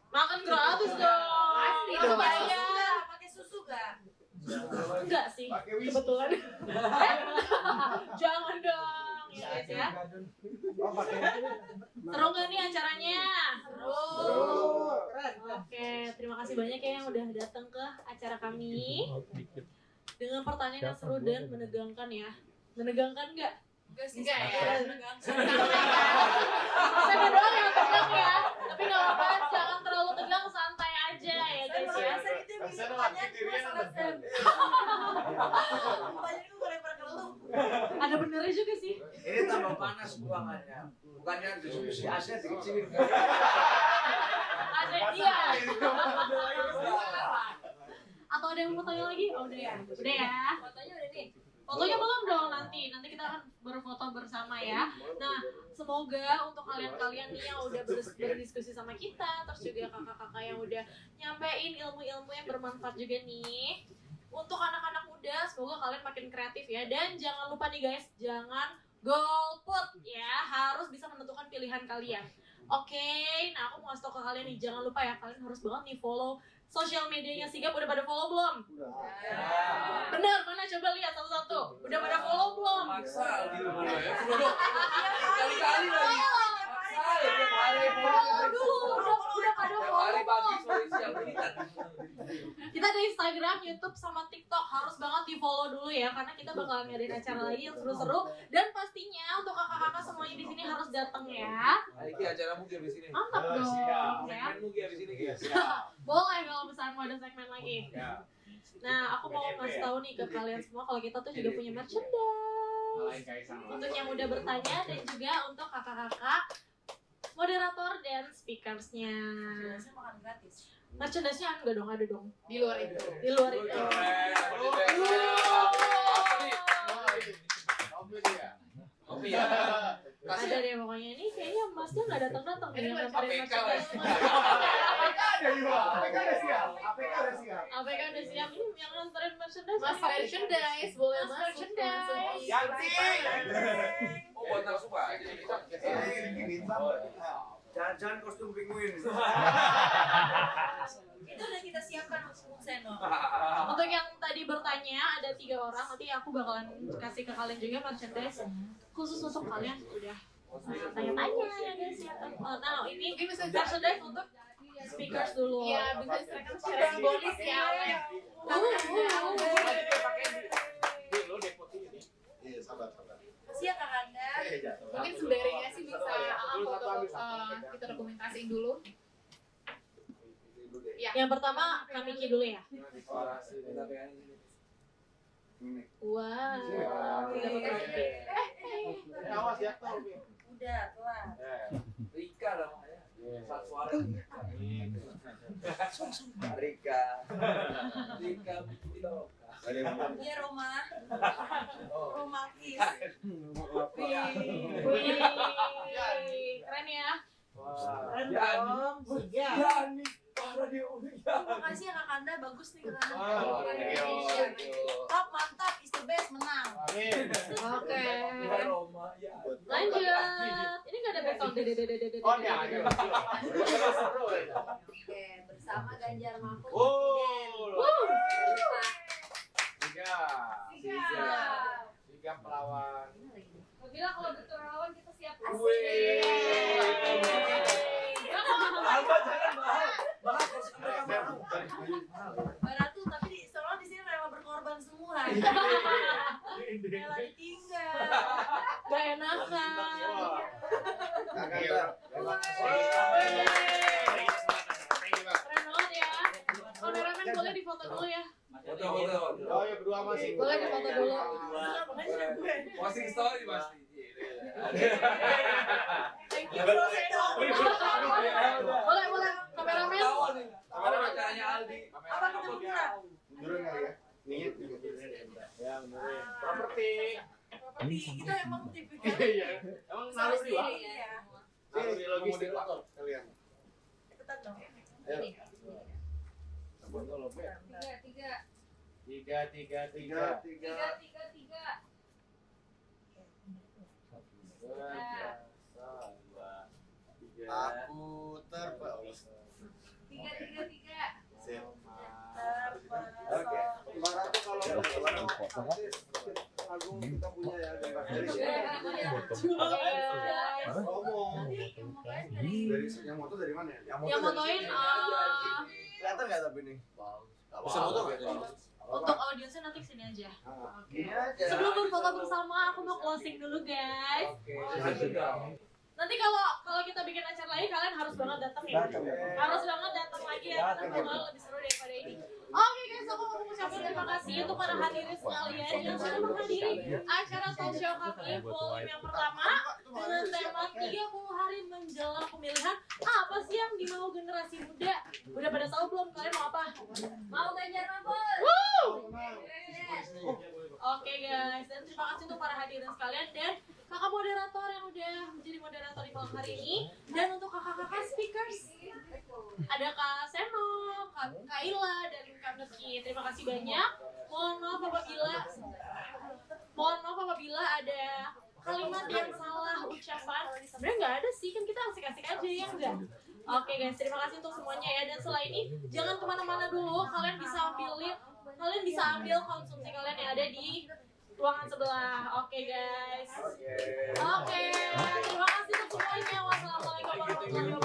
Makan gratis dong. Pasti Langsung dong. bayar. Pakai susu gak? Enggak sih, kebetulan. Jangan dong ya guys ya. Seru gak nih acaranya? Oke, terima kasih banyak ya yang udah datang ke acara kami dengan pertanyaan yang seru dan menegangkan ya. Menegangkan nggak? Enggak ya. Saya doang yang tegang ya. Tapi nggak apa-apa, jangan terlalu tegang, santai aja ya guys ya. Ada benernya juga sih. Ini tambah panas ruangannya. Bukannya diskusi AC dikecilin. Ada dia. Atau ada yang mau tanya lagi? Oh, udah ya. Udah ya. Fotonya udah nih. Fotonya belum dong nanti kita akan berfoto bersama ya. Nah, semoga untuk kalian-kalian nih yang udah berdiskusi sama kita, terus juga kakak-kakak yang udah nyampein ilmu-ilmu yang bermanfaat juga nih. Untuk anak-anak muda, semoga kalian makin kreatif ya. Dan jangan lupa nih guys, jangan golput ya, harus bisa menentukan pilihan kalian. Oke, nah aku mau kasih tau ke kalian nih, jangan lupa ya, kalian harus banget nih follow sosial medianya Sigap. Udah pada follow belum? Bener, mana coba lihat satu-satu. Udah pada follow belum? Maksa gitu ya. Kali-kali lagi. Follow dulu, udah pada follow pagi belum? sore siang ini kan. Kita ada Instagram, YouTube, sama TikTok. Harus banget di follow dulu ya, karena kita bakalan ngadain acara lagi yang seru-seru. Dan pastinya untuk kakak-kakak semuanya di sini harus datang ya. Iki acara mungkin di sini. Mantap dong ya. Mungkin di sini guys. Boleh kalau misalnya mau ada segmen lagi. Nah, aku mau ngasih tahu nih ke kalian semua kalau kita tuh juga punya merchandise. Untuk yang udah bertanya dan juga untuk kakak-kakak, moderator dan speakersnya. Makan gratis. Merchandise-nya enggak dong, ada dong. Di luar itu. Di luar itu. Kopi ya. Ada deh pokoknya ini kayaknya emasnya nggak datang-datang nih yang nganterin APK merchandise. APK udah siap ini yang nganterin merchandise. Mas merchandise boleh Mas masuk. merchandise. Yanti. Oh buat nafsu Pak. Jangan kostum penguin. Itu udah kita siapkan untuk Seno. Untuk yang tadi bertanya ada 3 orang, nanti aku bakalan kasih ke kalian juga merchandise khusus untuk kalian udah tanya-tanya ya guys ya. Nah ini merchandise untuk speakers dulu. Iya, bisa diserahkan secara simbolis ya. Iya, sabar. Kasih ya Kak Anda. Mungkin sembarinya sih bisa foto kita dokumentasiin dulu. Ya. Yang pertama Kamiki dulu ya. Wow. Awas ya, tau. Udah, kelar. Rika namanya. Satu suara. Rika. Rika Bukito. Iya, Roma. Roma Kis. Wih, keren ya. Keren dong. Yani. Parah dia udah. Makasih ya Kak Anda, bagus nih Kak Anda. Thank you. Top, mantap, is the best, menang. Oke. Roma ya. Lanjut. Ini nggak ada background. Oh, ya. Oke, bersama Ganjar Mahfud. Tiga pelawan. Bila kalau betul lawan kita siap. Alba jangan mahal. Mahal kalau mereka mau. Baratu tapi soalnya di sini rela berkorban semua. Rela ditinggal. Gak enakan. Keren banget ya. Kameramen boleh difoto dulu ya. Foto. Oh ya, berdua masih. Boleh difoto dulu. Posting story pasti. Thank you bro. Boleh kameramen. Kamera acaranya Aldi. Apa kita munduran? Munduran kali ya. Nih, ya mundurin. Properti. Kita emang tipikal. Iya. Emang naruh di bawah. Ya. Naruh di logistik kalian. Ikutan dong. Ayo. Aku terbawa. Oke. Gimana tuh kalau Agung kita punya ya ngomong. Dari yang moto dari mana ya? Yang motoin Kelihatan nggak tapi ini? Bisa moto nggak? untuk audiensnya nanti kesini aja. Oke. Sebelum berfoto bersama, aku mau closing dulu guys. Nanti kalau kita bikin acara lagi, kalian harus banget datang ya. Harus banget datang lagi ya, karena bakal lebih seru daripada ini. Oke guys, aku mau mengucapkan terima kasih untuk para hadirin sekalian yang sudah menghadiri acara talk show kami volume yang pertama dengan tema 30 hari menjelang pemilihan. Apa sih yang dimau generasi muda? Udah pada tahu belum kalian mau apa? Mau Ganjar Mahfud. Oke guys, dan terima kasih untuk para hadirin sekalian dan kakak moderator yang udah menjadi moderator di malam hari ini, dan untuk kakak-kakak speakers ada Kak Seno, Kak Ila, dan Kak Meski. Terima kasih banyak. Mohon maaf apabila ada kalimat yang salah ucapan. Sebenarnya nggak ada sih, kan kita asik-asik aja ya enggak? Oke guys, terima kasih untuk semuanya ya. Dan setelah ini jangan kemana-mana dulu. Kalian bisa ambil konsumsi kalian yang ada di ruangan sebelah. Oke guys. Oke. Terima kasih untuk semuanya. Wassalamualaikum warahmatullahi wabarakatuh.